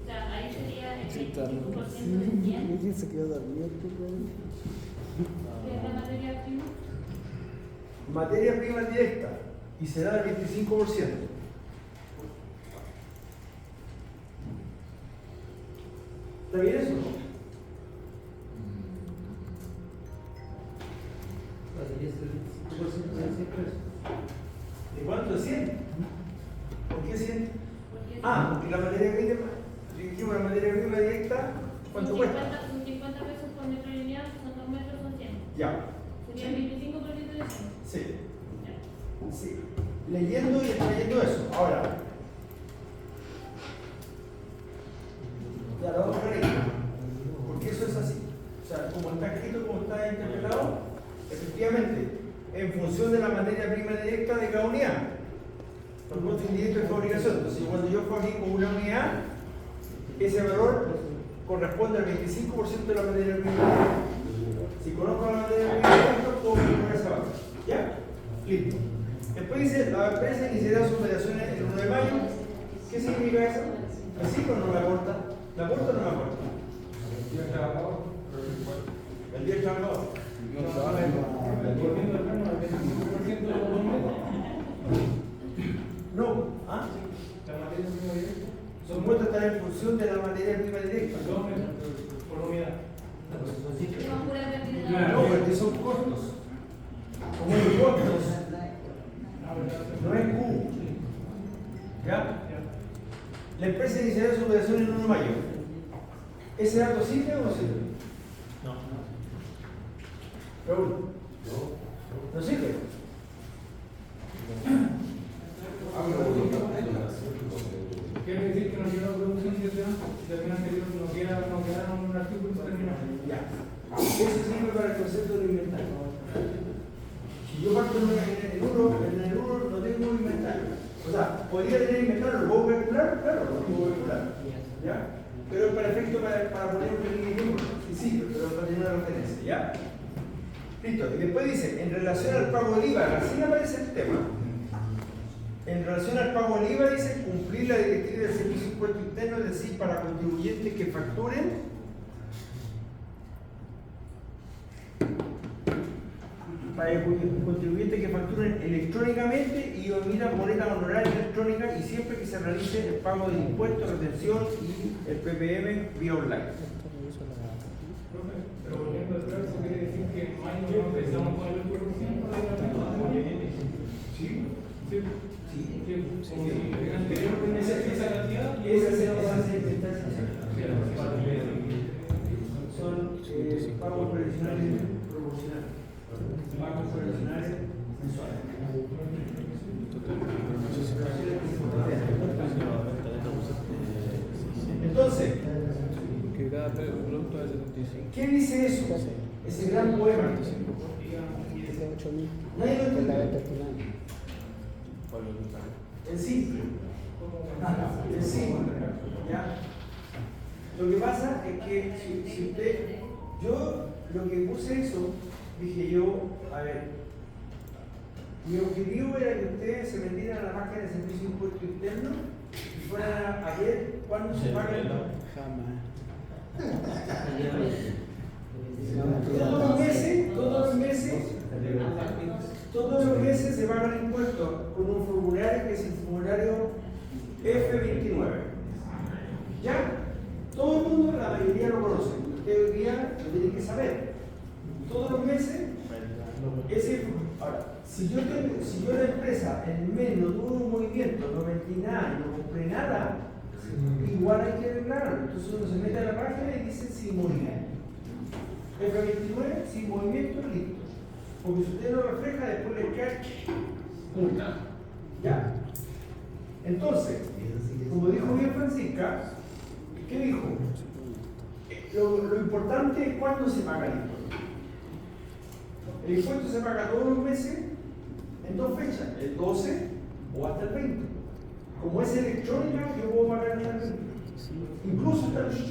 sea, ahí sería el 25% Sí, de 100, ¿quién se quedó dormido? que es la materia prima. Materia prima directa y será del 25%. ¿Está bien eso, no? ¿De cuánto? ¿De 100? ¿Por qué 100? Porque la materia prima, dijimos la materia prima directa, ¿cuánto cuesta? 50 pesos por metro lineal, son 2 metros, son 100. Ya. Sería el 25% de 100. Sí. Ya. Sí. Leyendo y extrayendo eso. Ahora, ya lo vamos a reír, porque eso es así. O sea, como está escrito, como está interpretado, efectivamente, en función de la materia prima directa de cada unidad, los costos indirectos de fabricación. Entonces, cuando yo fabrico una unidad, ese valor corresponde al 25% de la materia prima directa. Si conozco la materia prima directa, puedo calcular esa base. ¿Ya? Listo. Después dice, la empresa iniciará sus operaciones el 1 de mayo. ¿Qué significa eso? ¿Me sigue o no me aporta? ¿Me aporta o no me aporta? El día del trabajador. No. ¿Ah? Su muestra está en función de la materia prima directa. Por unidad. Son pura cantidad. No, porque son costos. Como los costos, no es Q. ¿Ya? La empresa iniciará su operación el 1 de mayo. ¿Ese dato sirve o no sirve? Raúl. ¿No sirve? Quiere decir que no quiero producir un sistema y también anterior no quedaron un artículo terminado. Ya. Eso sirve para el concepto de inventario. Si yo parto en el 1 no tengo un inventario. O sea, podría tener inventario, ¿lo puedo calcular? Claro, lo puedo calcular. ¿Ya? Pero para efecto, para poner un pequeño ejemplo, sí, pero para tener una referencia. ¿Ya? Listo. Y después dice, en relación al pago del IVA, así aparece el tema. En relación al pago del IVA, dice cumplir la directriz del servicio de impuesto interno, es decir, para contribuyentes que facturen electrónicamente y omitan moneda honoraria electrónica y siempre que se realice el pago de impuestos, retención y el PPM vía online. Pero volviendo atrás, eso quiere decir que en mayo no empezamos con el 8%. Sí. Sí. Como si anteriormente esa cantidad. Son pagos previsionales proporcionales. Pagos previsionales mensuales. Entonces, Que cada producto es 75. ¿qué dice eso? Ese gran poema. Nadie lo entiende. En simple. En simple. ¿Ya? Lo que pasa es que si usted, yo lo que puse eso, dije yo, a ver, mi objetivo era que ustedes se metieran a la página de servicio de impuesto interno y fueran a ver cuándo se paga el todos los meses se pagan impuestos con un formulario que es el formulario F29. ¿Ya? Todo el mundo, la mayoría lo conoce. Usted hoy día lo tiene que saber. Todos los meses, ahora, si yo la empresa en el mes no tuvo un movimiento, no vendí nada, no compré nada, igual hay que declararlo. Entonces uno se mete a la página y dice sin movimiento. F29, sin movimiento, listo. Porque si usted lo refleja, después le cae multa. ¿Ya? Entonces, como dijo bien Francisca, ¿qué dijo? Lo importante es cuándo se paga el impuesto. El impuesto se paga todos los meses en dos fechas, el 12 o hasta el 20. Como es electrónica, yo puedo pagar hasta el 20. Incluso hasta el 18,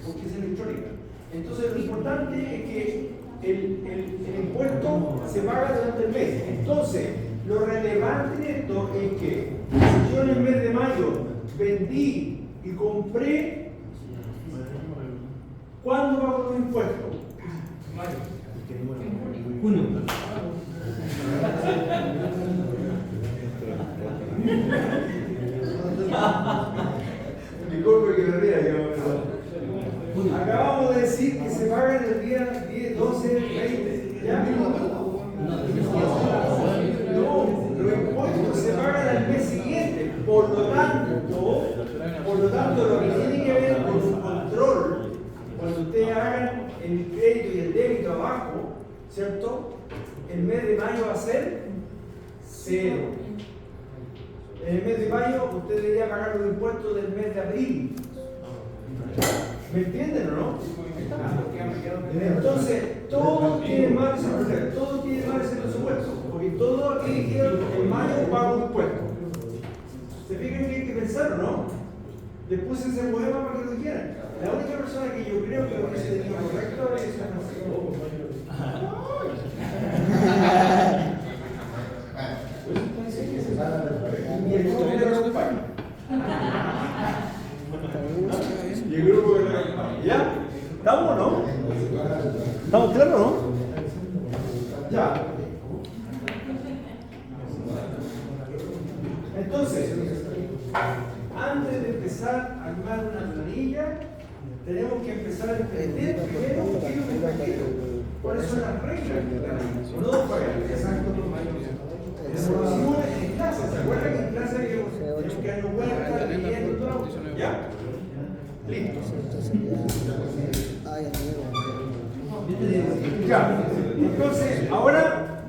porque es electrónica. Entonces lo importante es que el impuesto se paga durante el mes. Entonces, lo relevante de esto es que si yo en el mes de mayo vendí y compré, ¿cuándo pago los impuestos? Mayo. Junio. Disculpe que me ría, yo. Acabamos de decir que se paga en el día 10, 12, 20. ¿Ya? No, los impuestos se pagan al mes siguiente. Por lo tanto, lo que tiene que ver con un control, cuando ustedes hagan el crédito y el débito abajo, ¿cierto? El mes de mayo va a ser 0. En el mes de mayo usted debería pagar los impuestos del mes de abril. ¿Me entienden o no? Entonces, todo tiene mal ese presupuesto, porque todo aquí dijeron en mayo pago impuestos. ¿Se fijan que hay que pensar o no? Les puse ese poema para que lo dijeran. La única persona que yo creo que lo hubiese tenido correcto es Francisco. Y el grupo que lo acompaña. Y el grupo que lo acompaña. ¿Ya? ¿Estamos o no? ¿Estamos claros o no? Ya. Entonces, antes de empezar a armar una planilla, tenemos que empezar a entender primero qué es lo que está aquí. ¿Cuáles son las reglas? No pagar. Exacto. En clase, ¿se acuerdan que en clase tenemos que darnos vueltas, leyendo todo? ¿Ya? Listo. Ay, amigo. Ya. Entonces, ahora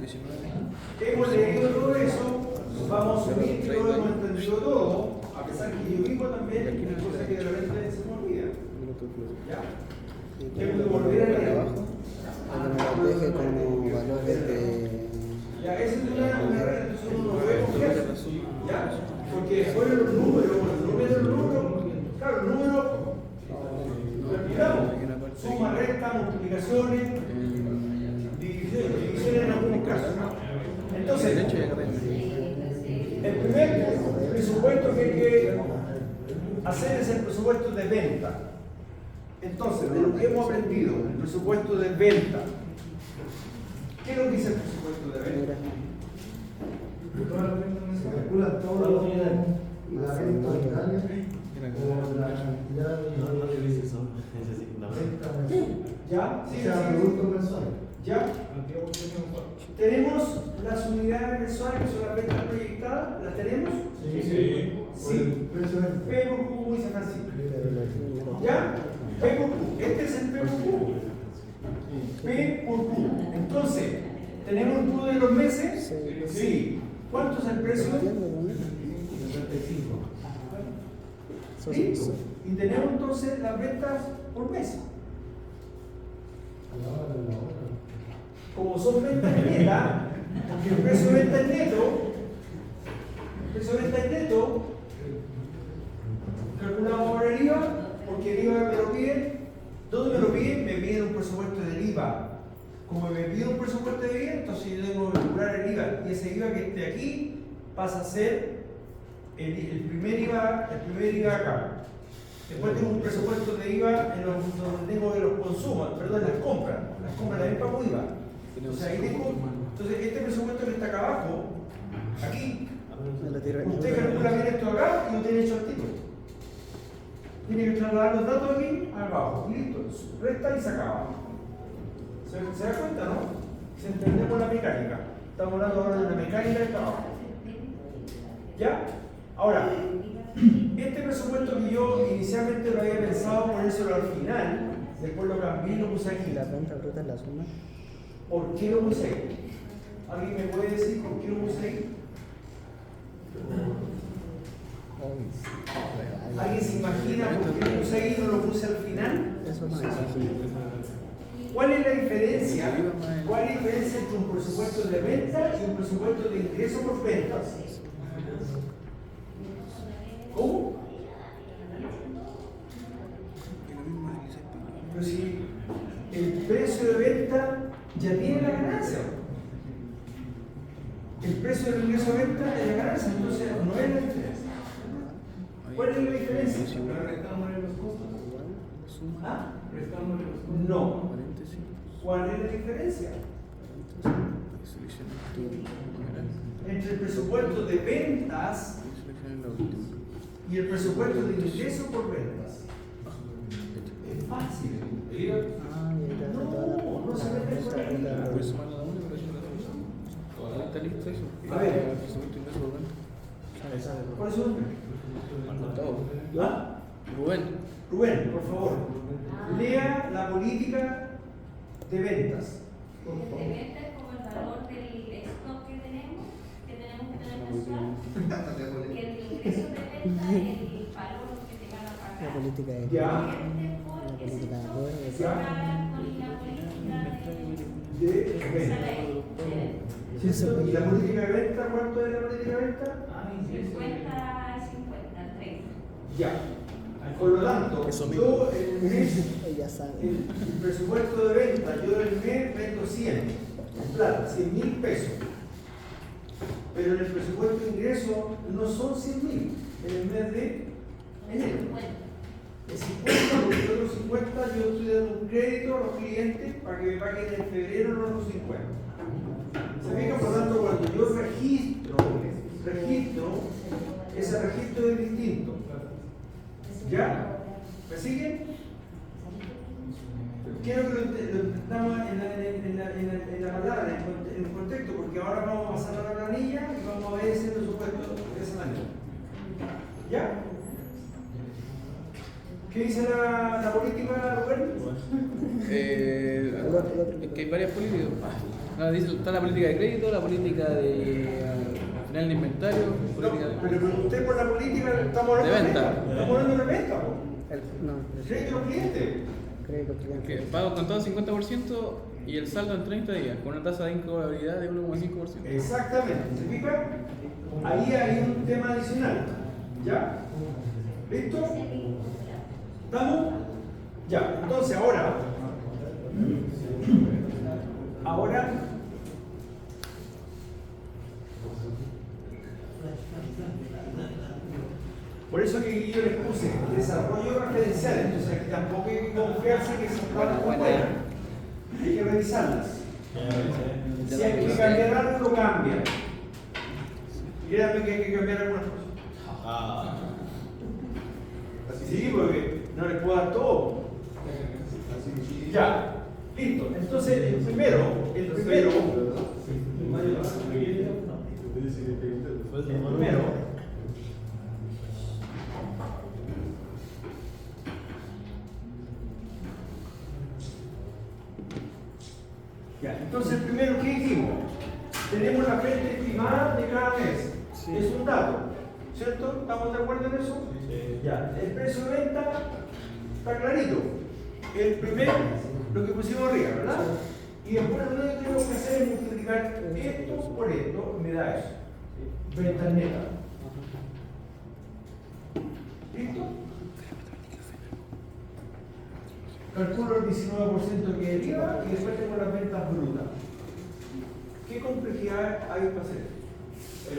hemos leído todo eso, vamos a asumir que lo hemos entendido todo, a pesar que yo mismo también, hay cosas que de repente se me olvidan. ¿Ya? Tengo que volver a leer. Para que me lo deje como valores de... Ya, esa es una regla que uno no puede confiar. ¿Ya? Porque después los números, claro, los números, lo explicamos. Suma, resta, multiplicaciones, divisiones en algunos casos. Entonces, el primer presupuesto que hay que hacer es el presupuesto de venta. Entonces, de lo que hemos aprendido, el presupuesto de venta. ¿Qué es lo que dice el presupuesto de venta? Se calcula todo lo que la venta ordinaria o la cantidad ¿Ya? o sea, productos mensuales. ¿Ya? ¿Tenemos las unidades mensuales que son las ventas proyectadas? ¿Las tenemos? Sí. Sí. P por Q, como dice Francisco. ¿Ya? P por Q. Este es el P por Q. P por Q. Entonces, ¿tenemos un Q de los meses? Sí. ¿Cuánto es el precio? 75. ¿Sí? Y tenemos entonces las ventas por mes. Como son ventas netas, porque el precio de venta es neto, calculamos ahora el IVA, porque el IVA me lo piden. ¿Dónde me lo piden? Me piden un presupuesto del IVA. Como me piden un presupuesto de IVA, entonces yo tengo que calcular el IVA. Y ese IVA que esté aquí pasa a ser el primer IVA acá. Después tengo un presupuesto de IVA en donde tengo de los consumos, perdón, las compras también pago IVA. Entonces ahí tengo, este presupuesto que está acá abajo, aquí, usted calcula bien esto acá y lo tiene hecho al tiro. Tiene que trasladar los datos aquí abajo, y listo, resta y se acaba. ¿Se da cuenta, no? Si entendemos la mecánica. Estamos hablando ahora de la mecánica del trabajo. ¿Ya? Ahora, este presupuesto que yo inicialmente lo había pensado ponérselo al final, después lo cambié y lo puse aquí. ¿La venta bruta es la suma? ¿Por qué lo puse ahí? ¿Alguien me puede decir por qué lo puse ahí? ¿Alguien se imagina por qué lo puse ahí y no lo puse al final? Eso no es ¿Cuál es la diferencia? ¿Cuál es la diferencia entre un presupuesto de venta y un presupuesto de ingreso por ventas? ¿Cómo? Pero si el precio de venta ya tiene la ganancia. El precio del ingreso de venta es la ganancia, entonces no es la diferencia. ¿Cuál es la diferencia? Restándole los costos. ¿Ah? Restándole los costos. No. ¿Cuál es la diferencia? Entre el presupuesto de ventas y el presupuesto de ingreso por ventas. Es fácil. No se mete por ahí. ¿Está listo eso? A ver. ¿Cuál es su nombre? ¿Ah? Rubén, por favor. Lea la política de ventas. El de venta es como el valor del stock que tenemos que tener mensual. Y el ingreso de venta es el valor que te van a pagar. La política de... Ya. Porque ese política de stock acuerdo, se ya. paga con la política De de venta. esa ley. ¿Y la política de venta? ¿Cuánto es la política de venta? 50, 30. Ya. Por lo tanto, yo el mes, Ella sabe. el presupuesto de venta, yo el mes vendo 100, en plata, 100.000 pesos. Pero en el presupuesto de ingreso no son 100.000 en el mes de enero. El 50, porque el otro 50 yo estoy dando un crédito a los clientes para que me paguen en febrero los otros 50. Se fija, por lo tanto, cuando yo registro, ese registro es distinto. ¿Ya? ¿Me siguen? Quiero que lo entendamos en la palabra, en el contexto, porque ahora vamos a pasar a la planilla y vamos a ver ese presupuesto de esa manera. ¿Ya? ¿Qué dice la política, Rubén? Es que hay varias políticas. Está la política de crédito, la política de final de inventario, No, política de. pero pregunté por la política, estamos hablando De venta. Estamos hablando de venta, po. No, Crédito al cliente. crédito cliente. Que pago contado 50% y el saldo en 30 días, con una tasa de incobrabilidad de 1,5%. Exactamente. ¿Se fija? Ahí hay un tema adicional. ¿Ya? ¿Listo? ¿Estamos? Ya. Entonces ahora. Por eso que yo les puse desarrollo referencial. Entonces aquí tampoco hay que confiarse que esas cosas son buenas. Hay que revisarlas. Si hay que cambiar algo, lo cambian. Créanme que hay que cambiar algunas cosas. Sí, porque no les puedo dar todo. Ya, listo. Entonces, el primero. Ya, entonces el primero, ¿qué hicimos? Tenemos la frente estimada de cada mes. Sí. Es un dato, ¿cierto? ¿Estamos de acuerdo en eso? Sí. Ya, el precio de venta está clarito. El primero, lo que pusimos arriba, ¿verdad? Y después lo que tenemos que hacer es multiplicar esto por esto, me da eso. Venta neta. ¿Listo? Calculo el 19% que es IVA y después tengo las ventas brutas. ¿Qué complejidad hay para hacer?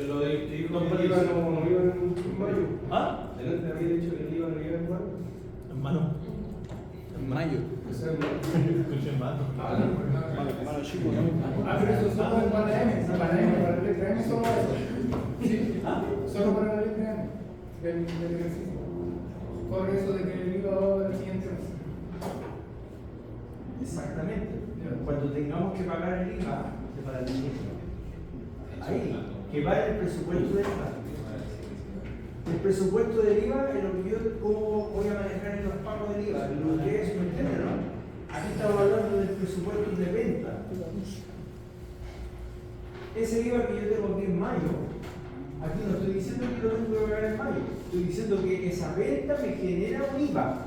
Lo de que dijo que el IVA no iba en mayo. ¿Ah? Delante había dicho que el IVA no iba en mayo. En mano. En mayo. Escuché en mano. Mano chico, ¿no? Pero eso solo para M, para la letra M solo eso. Sí, solo para la letra M del ejercicio. Corre eso de que el IVA va al siguiente mes. Exactamente. Cuando tengamos que pagar el IVA, para el inicio. Ahí, que va el presupuesto del IVA. El presupuesto del IVA es lo que yo cómo voy a manejar en los pagos del IVA. Lo que es, ¿me entienden, no? Aquí estamos hablando del presupuesto de venta. Ese IVA que yo tengo aquí en mayo, aquí no estoy diciendo que lo tengo que pagar en mayo, estoy diciendo que esa venta me genera un IVA.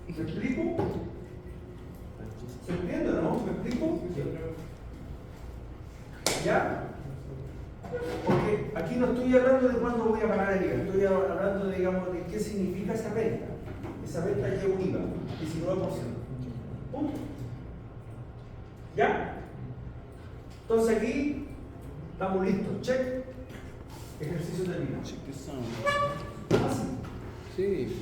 ¿Me explico? ¿Se entiende, no? ¿Me explico? ¿Ya? Porque aquí no estoy hablando de cuándo voy a pagar el IVA, estoy hablando, digamos, de qué significa esa venta. Esa venta lleva un IVA, 19%. Punto. ¿Ya? Entonces aquí estamos listos. Check. Ejercicio terminado. Fácil. Sí.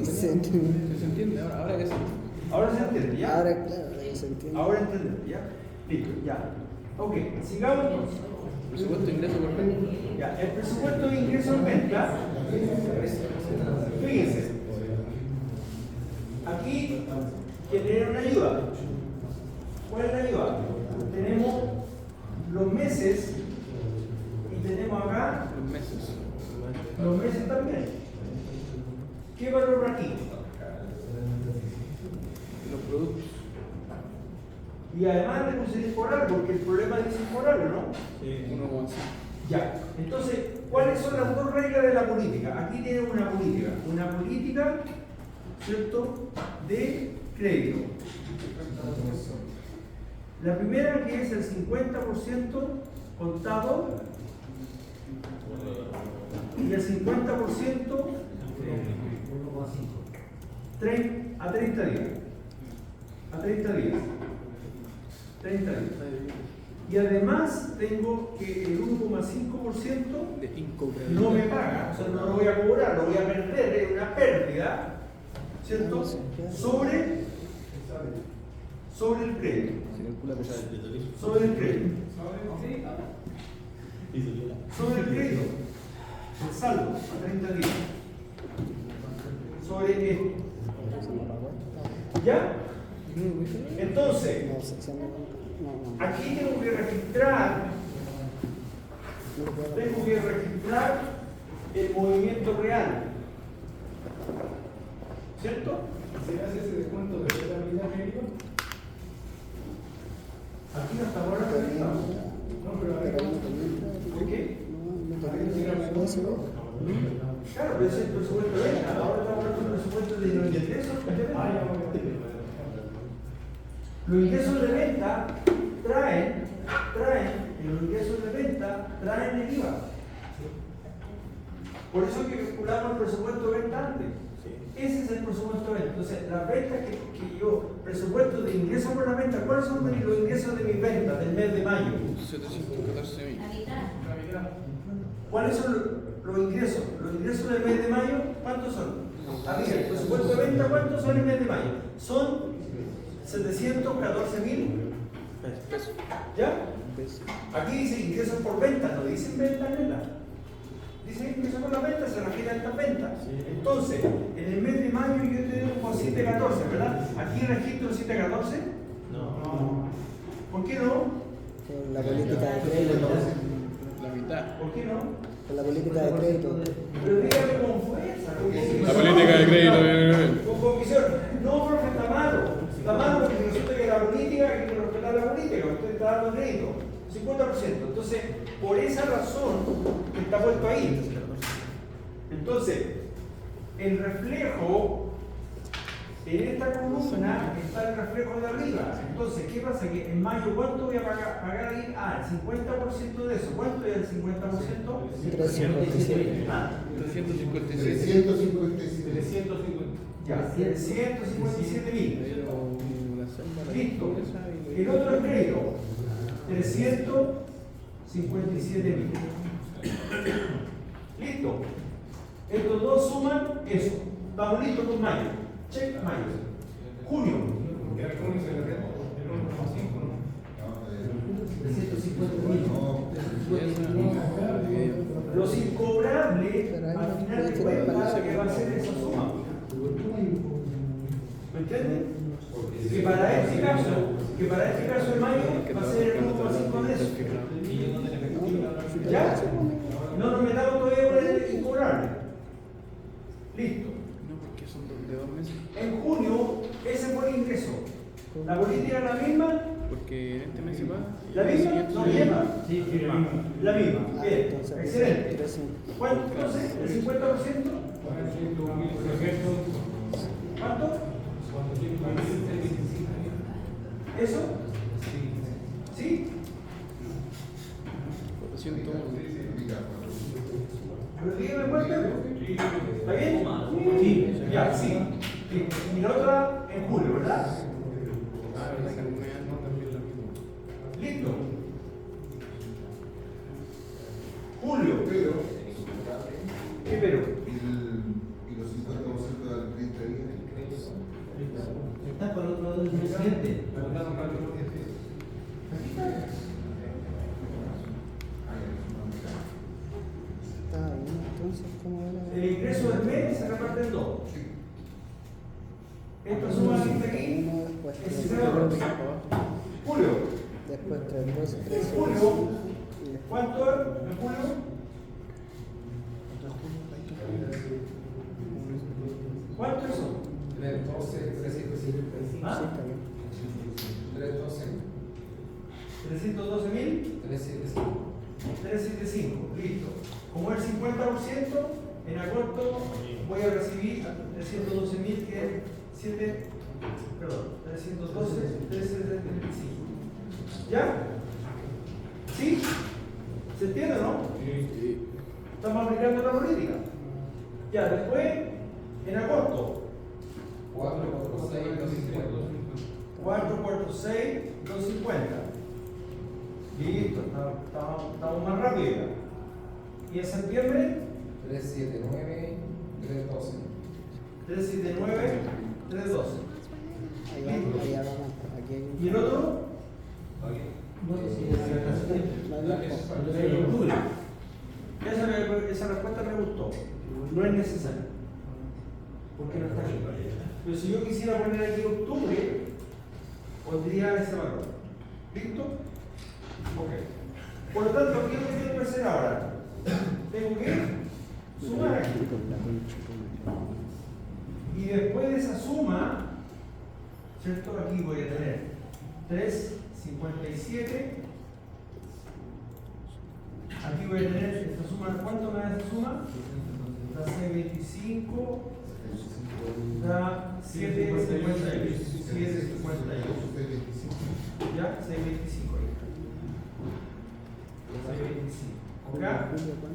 Se entiende. Se entiende, ahora que se entiende. Ahora se entiende, ¿ya? Ahora, claro, se entiende. Ahora entendemos, ¿ya? Listo, ya. Ok, sigamos entonces. Presupuesto de ingreso por venta. Ya, el presupuesto de ingreso en venta, fíjense, aquí genera una ayuda. ¿Cuál es la ayuda? Tenemos los meses y tenemos acá Los meses. los meses también. ¿Qué valor aquí? Los productos. Y además le puse disporal, porque el problema es disporal, ¿no? Sí, 1,5. Ya, entonces, ¿cuáles son las dos reglas de la política? Aquí tiene una política, ¿cierto?, de crédito. La primera que es el 50% contado y el 50% a 30 días. A 30 días. 30 días. Y además tengo que el 1,5% De incobrabilidad. no me paga, o sea, no lo voy a cobrar, lo voy a perder, es una pérdida, ¿cierto? Sobre el crédito. Sobre el crédito. Sobre el crédito. El saldo a 30 días. Sobre esto. ¿Ya? Entonces, aquí tengo que registrar el movimiento real. ¿Cierto? ¿Se hace ese descuento de la mitad medio? Aquí no estamos hablando de esto. No, pero a ver, ¿Por qué? No, Claro, pero ese es el presupuesto de venta. Ahora estamos hablando del presupuesto de los ingresos de venta. Los ingresos de venta traen el IVA. Por eso que calculamos el presupuesto de venta antes. Ese es el presupuesto de venta. Entonces, las ventas que yo, presupuesto de ingresos por la venta, ¿cuáles son los ingresos de mis ventas del mes de mayo? 714.000. La mitad. ¿Cuáles son los ingresos? Los ingresos del mes de mayo, ¿cuántos son? Arriba, el presupuesto de venta, ¿cuántos son el mes de mayo? Son 714.000 Pesos. ¿Ya? Aquí dice ingresos por venta, no dicen venta neta. Dice ingresos por la venta, se refiere a estas ventas. Entonces, en el mes de mayo yo te doy por 714, ¿verdad? ¿Aquí registro 714? No. ¿Por qué no? Por la política de crédito. La mitad. ¿Por qué no? Por la política de crédito. Pero dígame con fuerza. Con convicción. La política de crédito. Con convicción. No, profe, está malo. Está malo porque resulta que la política, hay que respetar la política, usted está dando crédito. 50%. Entonces, por esa razón está puesto ahí. Entonces, el reflejo, en esta columna está el reflejo de arriba. Entonces, ¿qué pasa? Que en mayo, ¿cuánto voy a pagar ahí? Ah, el 50% de eso. ¿Cuánto es el 50%? 357. Ah, 356. 357. ya, 157.000. Listo. Listo. El otro es crédito. 357.000. Listo. Estos dos suman eso. Estamos listos con mayo. Check mayo. Junio. porque era como se le reta, el 1,5, ¿no? 350.000. Los incobrables, al final de cuentas, que va a ser esa suma. ¿Me entienden? Que para este caso de mayo va a ser el 1,5 de eso. ¿Ya? No nos metamos todavía por el incobrable. Listo. No, porque son de 2 meses. En junio, ese fue el ingreso. ¿La política es la misma? Porque en este mes se paga. ¿La misma? ¿No misma? Sí, sí, la misma. La misma. Bien. Entonces, Excelente. 300. ¿Cuánto entonces? ¿El 50%? ¿Cuánto? ¿Eso? ¿Sí? 401. ¿Pero dígame cuánto? ¿Está bien? Sí. Ya, sí. Y la otra en julio, ¿verdad? Ah, verdad que no también la misma. Listo. Julio. ¿Qué pero? Y los 50% del crédito de vida. Está para el otro lado del presidente. Está bien, entonces, ¿cómo va la El ingreso del mes se reparte en dos. Esta suma que está aquí Uno, después es 3, 0. Julio. después 3, 12, 3, En julio. ¿Cuánto es en julio? ¿Cuánto es eso? 312, 375. ¿Ah? 312, 312.000. 375. 375, listo. Como el 50%, en agosto voy a recibir 312.000, que es 7, perdón, 312, 375. ¿Ya? ¿Sí? ¿Se entiende, no? Estamos aplicando la política. Ya, después, en agosto, 446, 250. 446, 250. Listo, estamos más rápido ya. ¿Y en septiembre? 379, 312. 379, 312. allá vamos, aquí hay ¿Y el otro? Esa respuesta me gustó. No es necesario. Porque no está aquí. Pero si yo quisiera poner aquí octubre, pondría ese valor. ¿Listo? Ok. Por lo tanto, ¿qué es lo que tengo que hacer ahora? Tengo que sumar aquí. Y después de esa suma, ¿cierto? Aquí voy a tener 3,57. Aquí voy a tener esta suma. ¿Cuánto me da esta suma? Da 6,25. Da 7,58. 7,58. ¿Ya? 6,25 ahí. 6,25. ¿Acá?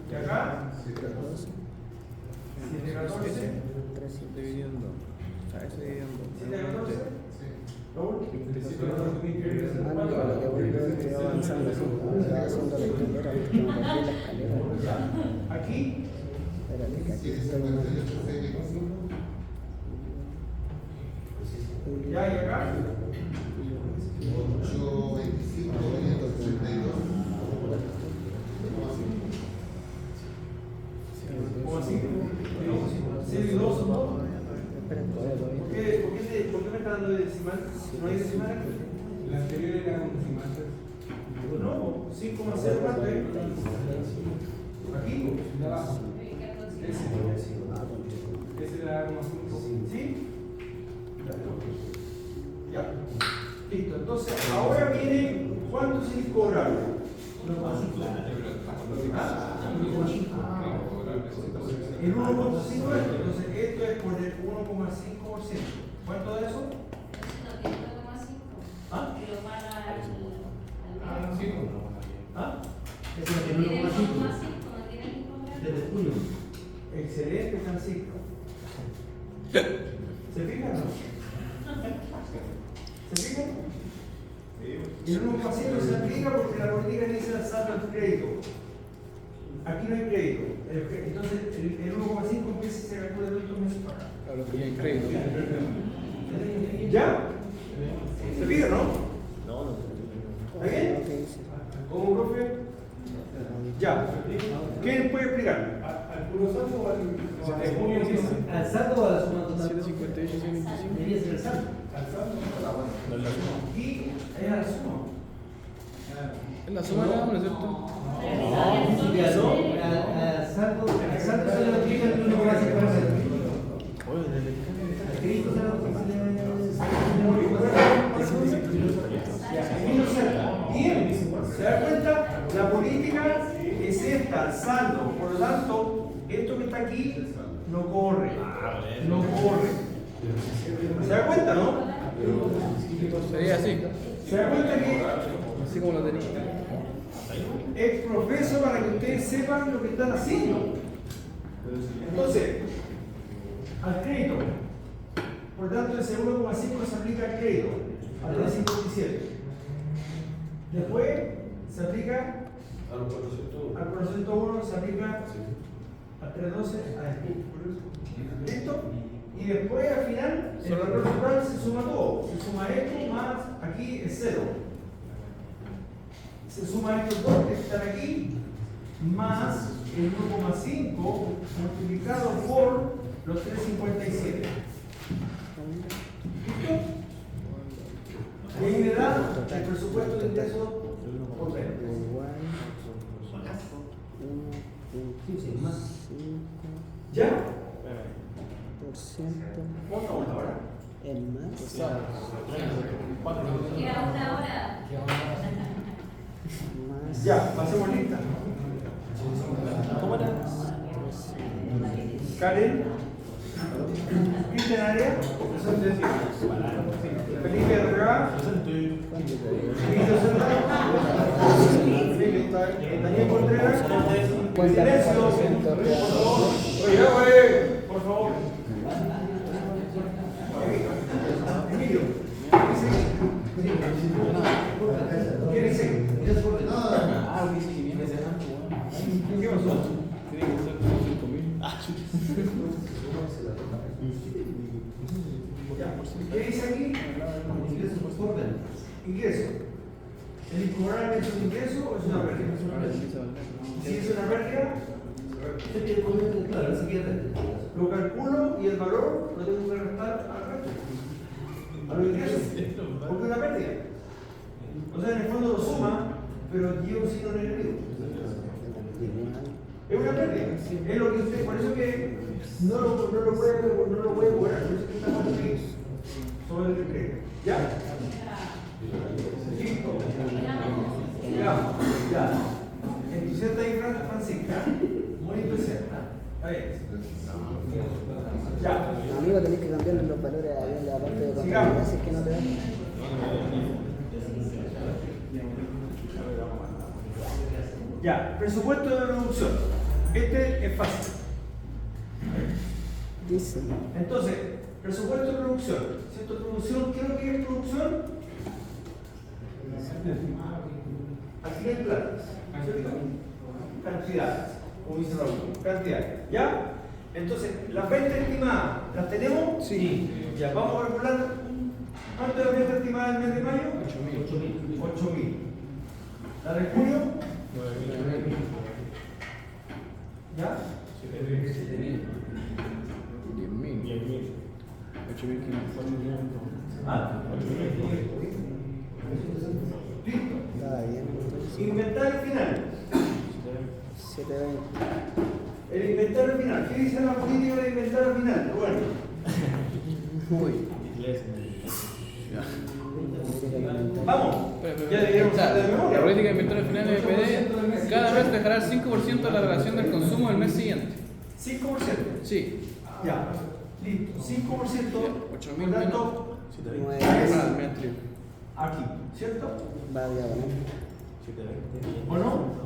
¿Y acá? 7,14. Dividido en 2. O sea, eso dividido en 2. 7,14. Raúl. Ah, no, para que vuelva que va avanzando así. Se va haciendo la escalera porque me perdí la escalera. Aquí. Espérate, que aquí estoy mal. Ya, y acá. 8,25, 562. ¿Cómo así? 6 y 2 son 2. Espérate, ¿Por qué me está dando decimal? ¿No hay decimal aquí? La anterior era un decimal. No, 5,0 ¿cuánto es? ¿Aquí? De abajo. Ese era como 5. ¿Sí? Ya. Listo. Entonces, ahora viene ¿cuánto se les cobra? El 1,5 esto. Entonces, esto es por el 1,5%. ¿Cuánto de eso? ¿Ah? ¿Ah? Desde junio. Excelente, Francisco. ¿Se fijan o no? ¿Se fijan? El 1,5 se aplica porque la política dice el saldo del crédito. Aquí no hay crédito. Entonces, el 1,5 empieza y se calcula de 8 meses para acá. Claro, que ya hay crédito. ¿Ya? ¿Se fijan, no? no. ¿Está bien? ¿Cómo, profe? Ya. ¿Quién puede explicar? ¿Al puro saldo o al ¿Al saldo o a la suma total? 758, 125. Debería ser el saldo. al saldo? Aquí es la suma. Es la suma de la ¿no es cierto? Ya no, al saldo se le aplica el 1,5%. Al crédito se le aplica Bien, ¿se da cuenta? La política es esta, el saldo. Por lo tanto, esto que está aquí no corre. No corre. ¿Se da cuenta, no? Sería así. ¿Se da cuenta que Así como lo tenía. es profeso para que ustedes sepan lo que están haciendo? Entonces, al crédito. Por tanto, ese 1,5 se aplica al crédito, al 3,57. Después se aplica al 401, se aplica al 312, a este. ¿Listo? Y después al final, el valor total se suma todo. Se suma esto más aquí es 0. Se suma estos dos que están aquí, más el 1,5 multiplicado por los 3,57. ¿Listo? Y ahí me da el presupuesto de ingresos por mes. ¿Ya? ¿Cuánto vamos ahora? El más. Queda una hora. Más. Ya, pasemos lista. ¿Cómo era? Karen. Cristian Área. Felipe Herrera. Daniel Contreras. Silencio. Oye, por favor. Emilio. ¿Quién es ese? ¿Qué pasó? ¿Qué dice aquí? Ingreso. ¿El incobrable es un ingreso o es una pérdida? Si es una pérdida, lo calculo y el valor lo tengo que restar al resto. A los ingresos. Porque es una pérdida. O sea, en el fondo lo suma, pero lleva un signo negativo. Es una pérdida. Es lo que usted, por eso que no lo puede cobrar. Por eso que está más aquí sobre el decreto. ¿Ya? Listo. Ya. Entusiasta y Francisca. Muy entusiasta. A ver. Ya. Amigo, tenés que cambiarle los valores ahí en la parte de contabilidad, si es que no te da. Ya, presupuesto de producción. Este es fácil. Dice. Entonces, presupuesto de producción. ¿Cierto? Producción, ¿qué es lo que es producción? Aquí hay plata. ¿Cierto? Cantidades. Como dice Raúl. Cantidades. ¿Ya? Entonces, las ventas estimadas, ¿las tenemos? Sí. Ya, vamos a calcular. ¿Cuánto es la venta estimada del mes de mayo? 8.000. ¿La de junio? 9.000. ¿Ya? 7.000. 10.000. 8.500. ¿Ah? Listo. Está bien. Inventario final. 720. El inventario final. ¿Qué dice la política del inventario final? Bueno. Uy. Vamos. Pero, Ya debieron está. saber de memoria. La política de inventario final de BPD cada vez dejará el 5% de la relación del consumo del mes siguiente. 5%. Sí. Ya. Listo. 5%. 8.000 Por tanto, 9. Ah, me atrevo. aquí. ¿Cierto? Va diagonal. ¿O no?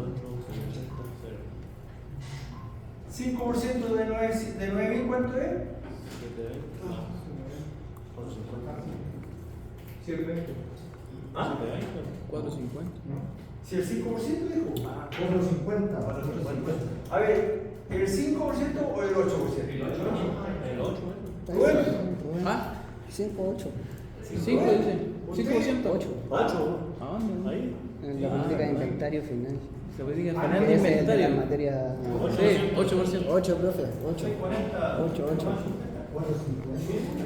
5% de 9.000, ¿cuánto es? 720. ¿Ah? 4.50. Si el 5% dijo. 450. A ver, ¿el 5% o el 8%? El 8. Bueno. Ah, 5, 8. 5 dice. 5%. 8. ¿A dónde? Ahí. En la política de inventario final. La política Ah, final de ese es de la inventario. materia. Sí, 8%. 8, profe. 8. 8.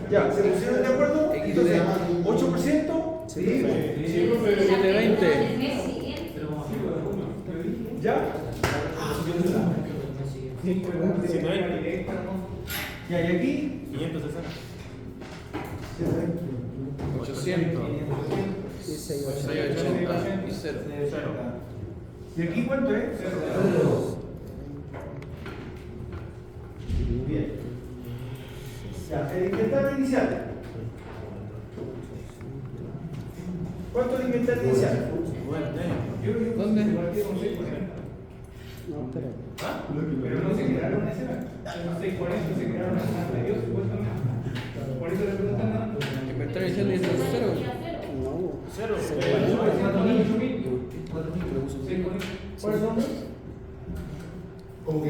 Ya, ¿se pusieron de acuerdo? Entonces, 8%. Sí. 7.20. El mes siguiente. ¿Ya? Ya, y aquí. 560. 800. 16, 8. 680 y 0. ¿Y aquí cuánto es? Bien. Ya, el inventario inicial. ¿Cuánto es el inventario inicial? ¿Dónde? No, espera. Pero no se crearon ese. Los 640 se crearon hace Dios, supuestamente. Por eso le preguntan nada. Inventario inicial dice 0. No. 0. ¿Cuáles son? ¿Cómo que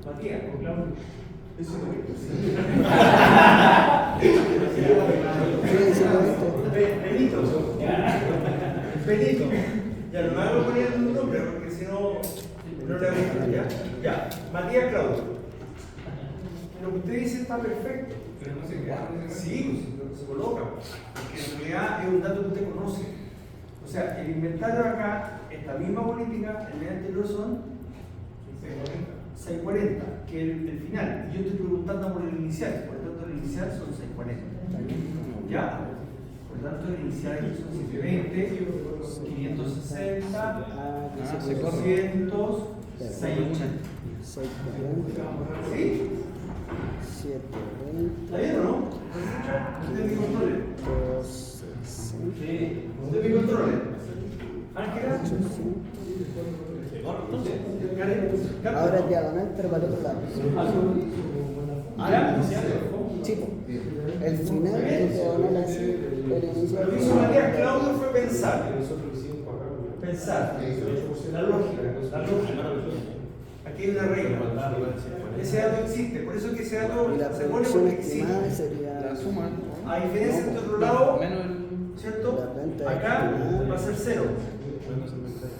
Matías, con Claudio. Eso es lo que Benito. Benito. Ya no me hago poner un nombre porque si no, no le gusta. ¿Ya? Ya. Matías Claudio. Lo que usted dice está perfecto. Pero no se crearon ese. Sí, se coloca. Porque en realidad es un dato que usted conoce. O sea, el inventario acá, esta misma política, el mes anterior son 640, que es el final. Y yo estoy preguntando por el inicial, por lo tanto el inicial son 640. ¿Ya? Por lo tanto el inicial son 720, 560, 400, 680. 640. ¿Sí? 720. ¿Está bien o no? ¿Usted me controle? 260. Sí. ¿Usted me controle? Ángela. Ahora es diagonal, pero para el otro lado. ¿Ya? Chico. El final es diagonal así. El inicial. Lo que hizo Matías Claudio fue pensar. Pensar. La lógica. Aquí hay una regla. Ese dato existe, por eso es que ese dato Y la se pone producción porque existe. estimada sería. La suma. A diferencia de otro lado, Menos el. ¿cierto? La venta Acá estimada. va a ser 0.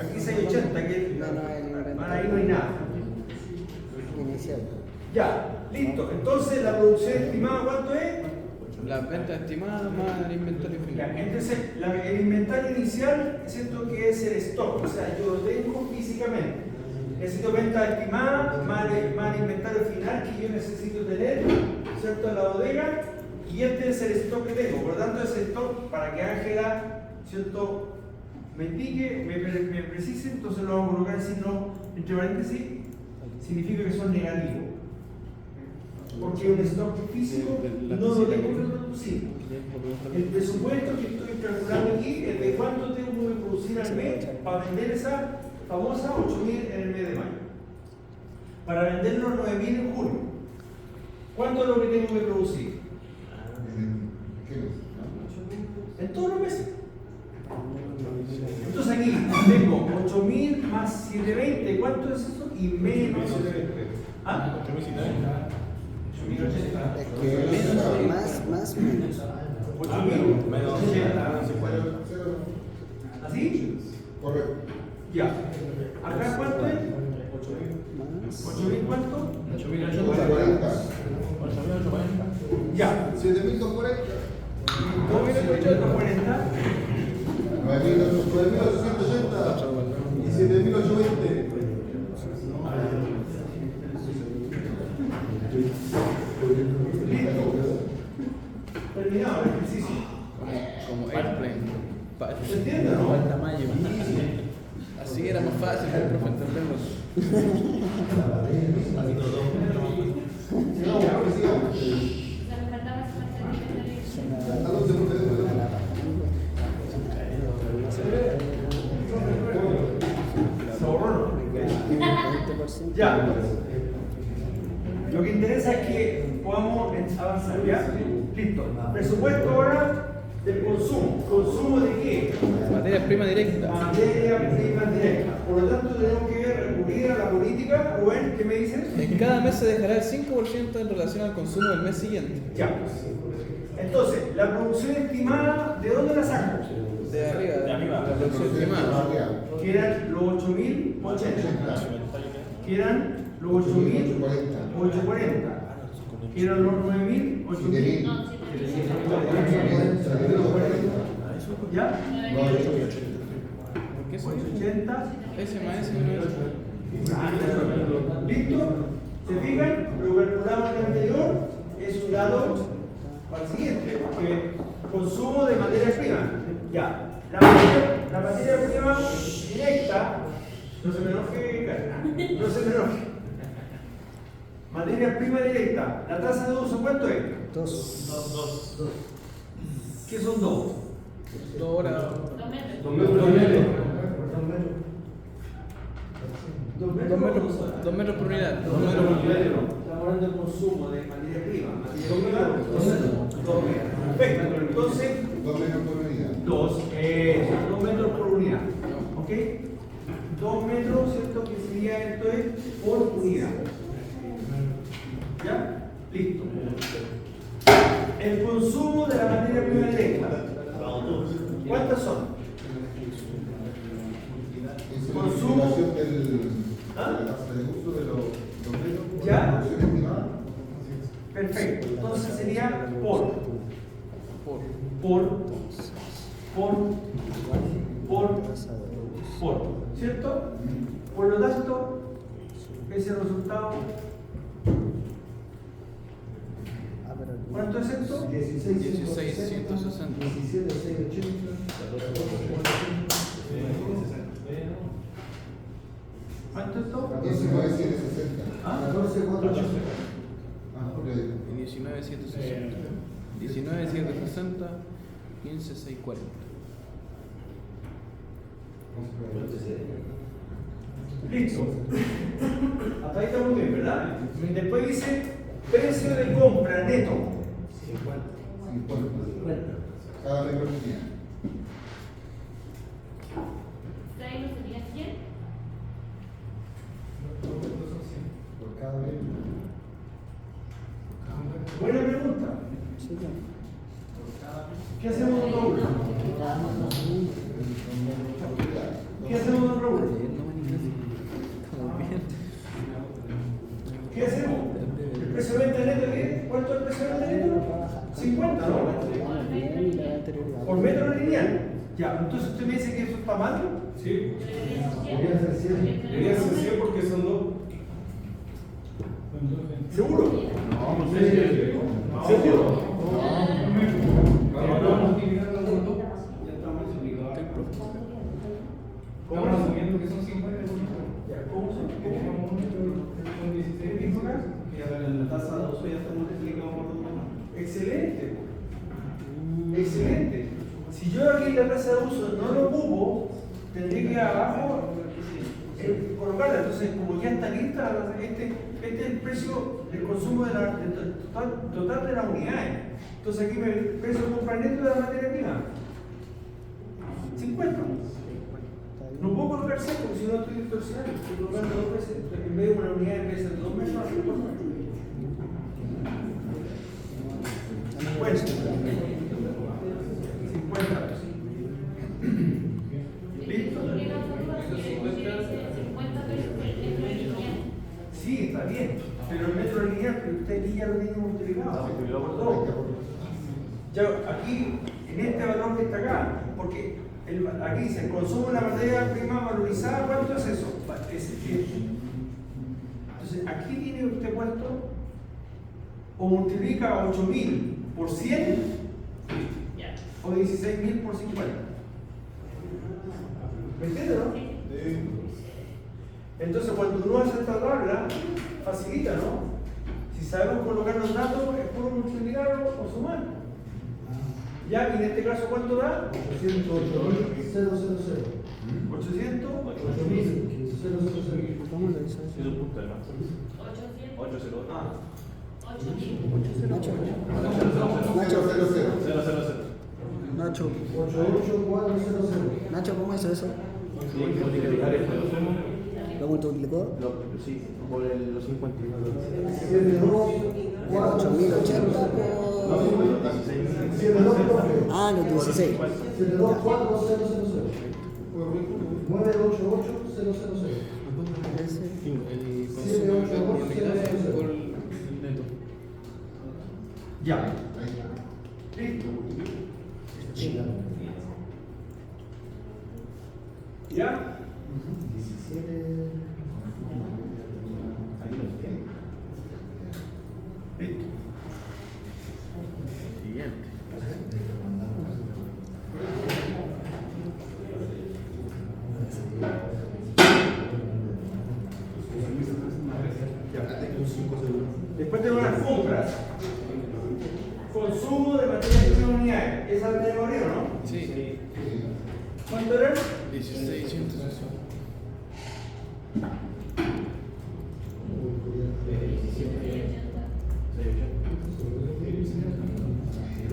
Aquí 680, que Menos el inventario. ahí no hay nada. Inicial. Ya, listo. Entonces la producción estimada, ¿cuánto es? Las ventas estimadas más el inventario Ya, final. entonces el inventario inicial, ¿cierto? Que es el stock, o sea, yo lo tengo físicamente. necesito venta estimada, más el inventario final que yo necesito tener, ¿cierto? En la bodega, y este es el stock que tengo. Por lo tanto, ese stock, para que Ángela, ¿cierto?, me indique, me precise, entonces lo vamos a colocar en signo entre paréntesis, significa que son negativos. Porque un stock físico no lo tengo que producir. El presupuesto que estoy calculando aquí es de cuánto tengo que producir al mes para vender esa famosa 8.000 en el mes de mayo. Para vender los 9.000 en junio. ¿Cuánto es lo que tengo que producir? En todos los meses. Entonces aquí tengo 8.000 más 720, ¿cuánto es eso? Y menos. ¿Ah? 8.080. Es que más, menos. 8.000 menos 80. ¿Así? Correcto. Ya. ¿Acá cuánto es? Más. 8.000 cuánto? 840. Ya. 7.240. 2.840. 9.880. Y 7.820. Terminado el ejercicio. Como airplane. ¿Se entiende, no? Para el tamaño. Así era más fácil para el profe entenderlo. No, ahora sigamos. La que faltaba es parte ¿A dónde procedemos? Se ahorró, ¿no? Ya. Lo que interesa es que podamos avanzar, ¿ya? Listo. Presupuesto ahora del consumo. ¿Consumo de qué? Materia prima directa. Materia prima directa. Por lo tanto, tenemos que recurrir a la política. Rubén, ¿qué me dices? En cada mes se dejará el 5% en relación al consumo del mes siguiente. Ya. Entonces, la producción estimada, ¿de dónde la saco? De arriba, la producción estimada. Que eran los 8.080. Que eran los 8.840. Que eran los 9.000, 8.000. ¿Ya? ¿Por qué son 80. ese más ese no es? ¿Listo? ¿Se fijan? Lo que calculamos en el anterior es un dato para el siguiente, porque consumo de materia prima. Ya. La materia prima directa, no se me enoje, Carla, no se me enoje. Materia prima directa, la tasa de uso, ¿cuánto es? 2. ¿Qué son 2? 2 horas. 2 metros. 2 2 metros por unidad. 2 metros por unidad. Estamos hablando del consumo de materia prima. Materia prima, 2 metros. Perfecto. Entonces, 2 metros por unidad. 2 metros por unidad. ¿Ok? 2 metros, ¿cierto? Que sería esto es por unidad. ¿Ya? Listo. El consumo de la materia prima directa. ¿Cuántas son? Consumo. Del uso de los metros. ¿Ya? Perfecto. Entonces sería por, ¿cierto? Por lo tanto, ese resultado, ¿cuánto es esto? 16.160. 17,680. ¿Cuánto es esto? 19,760. ¿Ah? 14,480. Ah, por ahí. 19.760. 19.760. 15.640. Listo. Hasta ahí estamos bien, ¿verdad? Después dice precio de compra neto. 50. Cada metro por unidad. ¿Ahí no sería 100? Por cada metro. Buena pregunta. ¿Qué hacemos, don Raúl? ¿Qué hacemos, don Raúl? ¿Qué hacemos? ¿El precio de venta neto qué? ¿Cuánto es el precio de venta neto? 50, ¿no? Vamos bien y la anterior igual. Por metro lineal. Ya, entonces usted me dice que eso está mal. Sí, Debería ser 100. debería ser 100 porque son dos. ¿Seguro? No, no sé. ¿Seguro? Vamos multiplicando por dos. Ya estamos explicados. Estamos asumiendo que son 50 Ya, ¿cómo se con 16 dígitos. La tasa de uso ya está multiplicada por dos. Excelente. Excelente. Si yo aquí la tasa de uso no lo ocupo, tendré que ir abajo colocarla. Entonces, como ya está lista, este es el precio del consumo del total de las unidades. Entonces aquí me el precio de compra neto de la materia prima. 50. No puedo colocar 100 porque si no estoy distorsionando. Estoy colocando dos veces. En vez de una unidad de peso de 2 metros, así por metro. Bueno, 50. ¿Listo? Sí, está bien. Pero el metro lineal, pero usted aquí ya lo tiene multiplicado. Por dos. Ya aquí, en este valor que está acá, porque aquí dice el consumo de la materia prima valorizada, ¿cuánto es eso? Entonces, aquí tiene usted puesto o multiplica 8.000 por 100 o 16.000 por 50. ¿Me entiende, no? Entonces, cuando uno hace esta tabla, facilita, ¿no? Si sabemos colocar los datos, es puro multiplicarlo o sumar. Ya, y en este caso, ¿cuánto da? 808.000. 800. 8.000. ¿Cómo lo hizo eso? 800. Ah. 8.000. Nacho. 000. Nacho. 88400. Nacho, ¿cómo hizo eso? ¿Lo multiplicó? Sí, por los 50. 8080 por... 72. Ah, los 16. 724000. 988000. El consumo por unidad por el neto. Ya. ¿Listo? ¿Ya? 17. Listo. Siguiente. Después tengo las compras. Consumo de materia prima unidades. ¿Esa la tenemos arriba, no? Sí. ¿Cuánto era? 1660.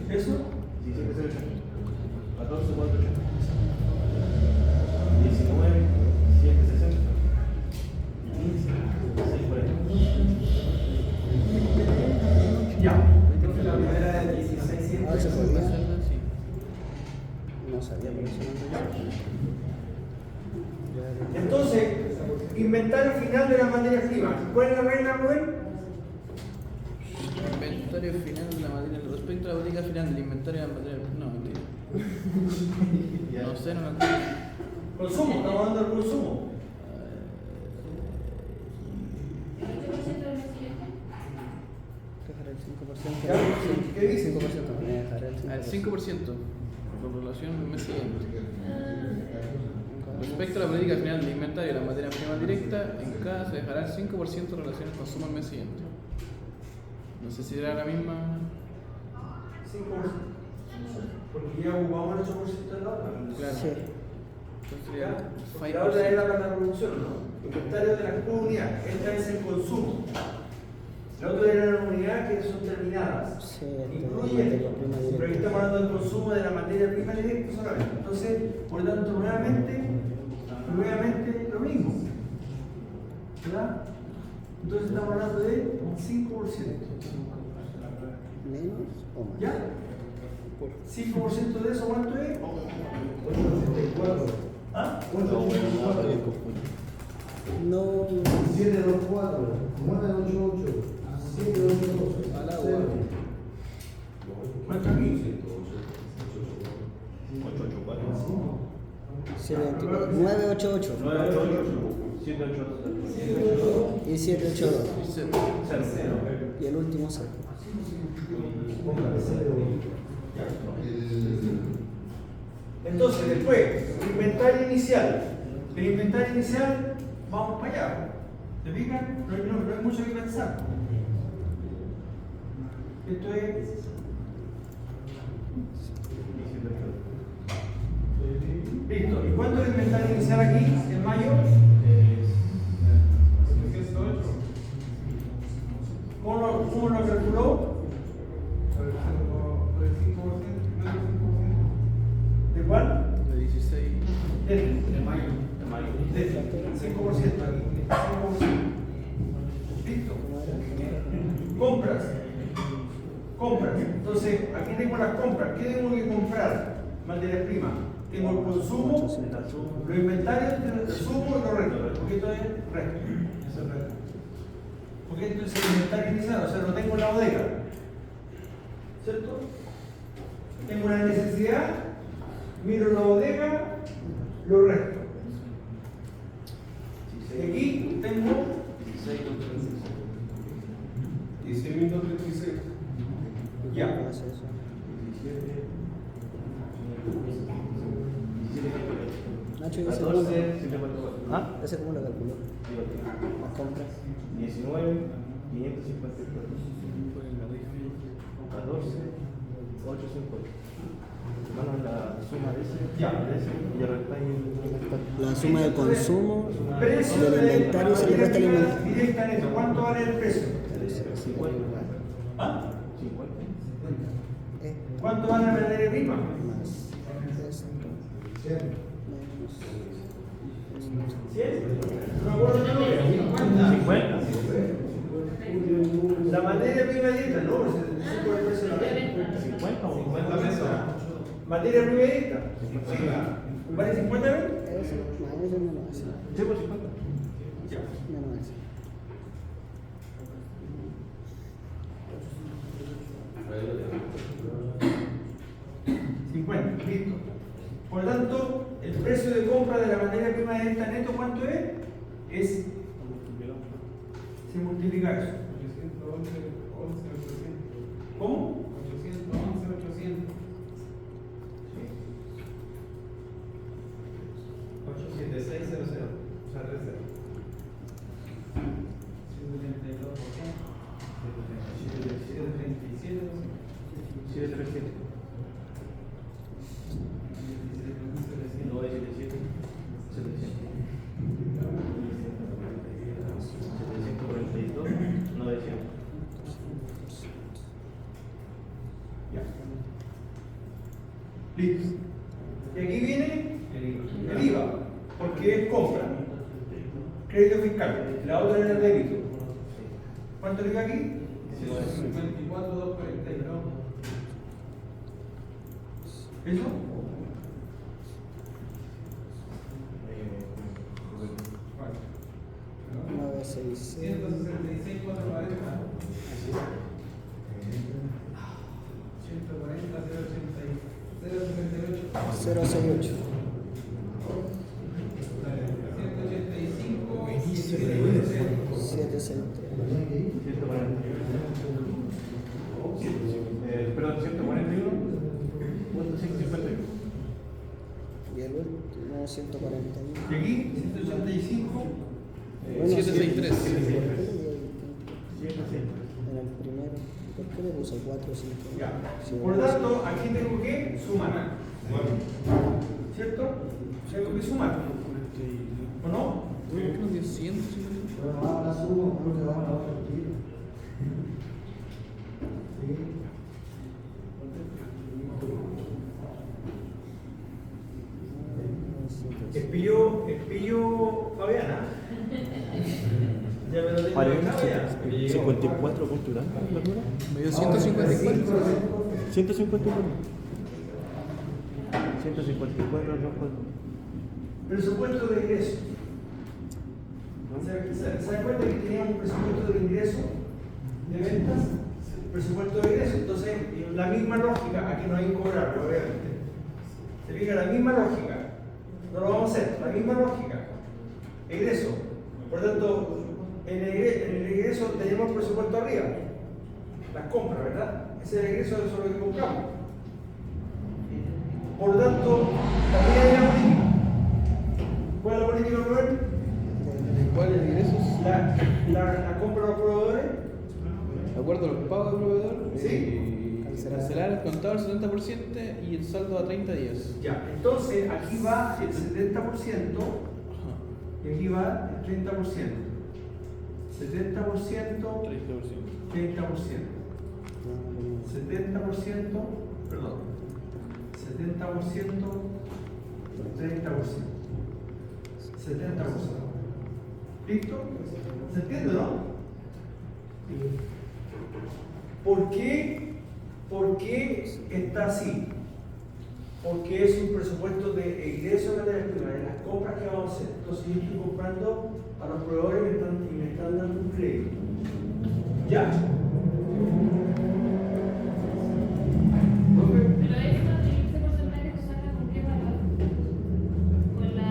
¿Eso? 14, 4, 19, 760. 15, 640. Ya. La primera de 1600. Ah, se podía. Sí. No sabía por eso. Entonces, inventario final de las materias primas. ¿Cuál es la regla, Rubén? Inventario final de la materia. Respecto a la política final del inventario de la materia. No, mentira. No sé, no me acuerdo. Consumo, estamos hablando del consumo. ¿El 8% del mes siguiente? Dejar el 5%. ¿Qué dice? 5%. Dejar el 5%. Al 5% por relación al mes siguiente. Respecto a la política final del inventario de la materia prima directa, en cada se dejará el 5% en relación al consumo al mes siguiente. No sé si será la misma. 5%. Porque ya ocupamos el 8% de la otra. Claro. Sí. Entonces ¿Ya? sería La otra es 5%. la plata de producción, ¿no? Inventario de las unidades. Esta es el consumo. La otra era la unidad que son terminadas. Sí, Incluye, materia prima directa. pero aquí estamos hablando del consumo de la materia prima directa solamente. Entonces, por lo tanto, nuevamente lo mismo. ¿Verdad? Entonces estamos hablando de un 5%. ¿Menos o más? ¿Ya? 5% de eso, ¿cuánto es? 884. ¿Ah? 884. No. 724. 988. 782. Al agua. 0. ¿Cuánto aquí? 988 y 782 y el último 0. Entonces, después, el inventario inicial. El inventario inicial, vamos para allá. ¿Te fijan? No hay mucho que pensar. Esto es. Listo. ¿Y cuánto es el inventario inicial aquí, en mayo? ¿Cómo lo calculó? ¿De cuál? De 16. De mayo. Del 5% aquí. 5%. Listo. Compras. Entonces, aquí tengo las compras. ¿Qué tengo que comprar? Materias primas. Tengo el consumo, los inventarios, el sumo y los restos. Porque esto es resto. Eso es resto. Porque esto es el inventario inicial, o sea, lo tengo en la bodega. ¿Cierto? Tengo una necesidad, miro la bodega, lo resto. Y aquí tengo 16.36. ya. Nacho, ¿y ese cómo ese cómo lo calculó? Las compras. 19, 554. 14, 850. Hermano, la suma de ese. Y el resta La suma del consumo, Precio del inventario y se le resta el inventario. directa neto. ¿Cuánto vale el precio? 50. ¿Ah? 50. ¿Cuánto vale la materia prima? Más esto, menos 100. No me acuerdo el número. 50. La materia prima directa, no, es por el precio de la venta. 50 o 50 Materia prima directa. ¿Vale 50 mil? eso, más eso menos eso. Sí, por 50. Menos eso. Listo. Por lo tanto, el precio de compra de la materia prima directa neto, ¿cuánto es? Se multiplica eso. 811, 800. ¿Cómo? 811, 800. 87600. O sea, 30. 737. 977. 742. 900. Ya. Listo. Y aquí viene el IVA, porque es compra. Crédito fiscal. La otra era el débito. ¿Cuánto le IVA aquí? 54,242. ¿Eso? Nueve, seis, 166,440. 140, 088. 068. 185, 763. 141. Perdón, 141. 151. Y el último 141. Y aquí, 185. 763. En el primero. ¿Por qué le puso 4 o 5? Ya. Por lo tanto, aquí tengo que sumar. ¿Cierto? Tengo que sumar. ¿O no? ¿Por qué no dio 100? Bueno, ahora subo, creo que vamos a otro tiro. Espillo Fabiana. Ya me lo tengo acá ya. 54 cultural, ¿verdad? Me dio 154. 154. 154, Presupuesto de ingreso. ¿Se dan cuenta que teníamos un presupuesto de ingreso de ventas? presupuesto de ingreso. Entonces, la misma lógica, aquí no hay que cobrarlo, obviamente. Se fija la misma lógica. No lo vamos a hacer, la misma lógica. Egreso. Por tanto, en el egreso tenemos el presupuesto arriba. Las compras, ¿verdad? Ese es el egreso, eso es lo que compramos. Por lo tanto, también hay una política. ¿Cuál es la política, Robert? ¿Cuál es el ingreso? La compra de los proveedores. De acuerdo a los pagos del proveedor, Sí. cancelar el contado al 70% y el saldo a 30 días. Ya, entonces aquí va el 70% Ajá. y aquí va el 30%. 70%, 30%. 70%, perdón. 70%, 30%. 70%. ¿Listo? ¿Se entiende, no? ¿Por qué está así? Porque es un presupuesto de ingreso de materias primas, de las compras que vamos a hacer. Entonces yo estoy comprando a los proveedores y me están dando un crédito. ¿Ya? Pero este porcentaje se saca con qué valor? Con la.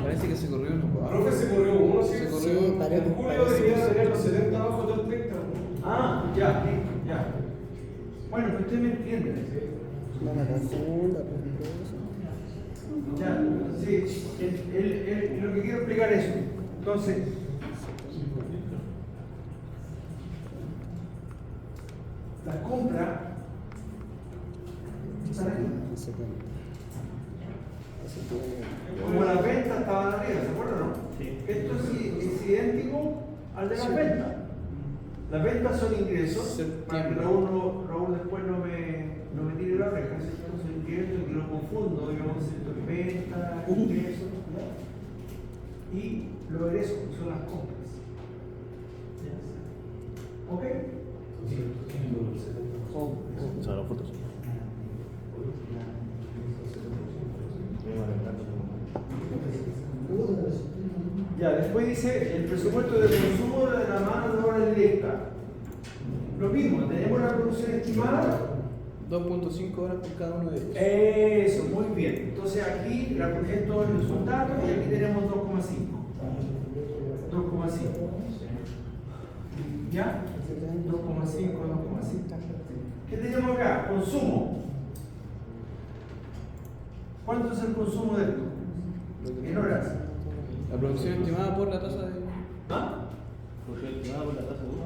Parece que se corrió uno. Profe, se corrió uno, ¿sí? Se corrió. Sí, parece. En julio debería tener los 70 abajo del 30. Ah, ya, ya. Bueno, pues usted me entiende. Van a la segunda, Ya, sí, lo que quiero explicar es eso. Entonces, las compras están aquí. Como las ventas estaban arriba, ¿se acuerdan, no? Sí. Esto es idéntico al de las ventas. Las ventas son ingresos, para que Raúl después no me tire la oreja, estos son ingresos y lo confundo, digamos, esto es venta, ingresos, ¿ya? Y los egresos son las compras. ¿Ok? Ya, después dice el presupuesto de consumo de la mano de obra directa. Lo mismo, tenemos la producción estimada. 2.5 horas por cada uno de ellos. Eso, muy bien. Entonces aquí la proyecto el resultado y aquí tenemos 2,5. 2,5. ¿Ya? 2,5, 2,5. ¿Qué tenemos acá? Consumo. ¿Cuánto es el consumo de esto? En horas. La producción estimada por la tasa de. ¿Ah? Producción estimada por la tasa de uso.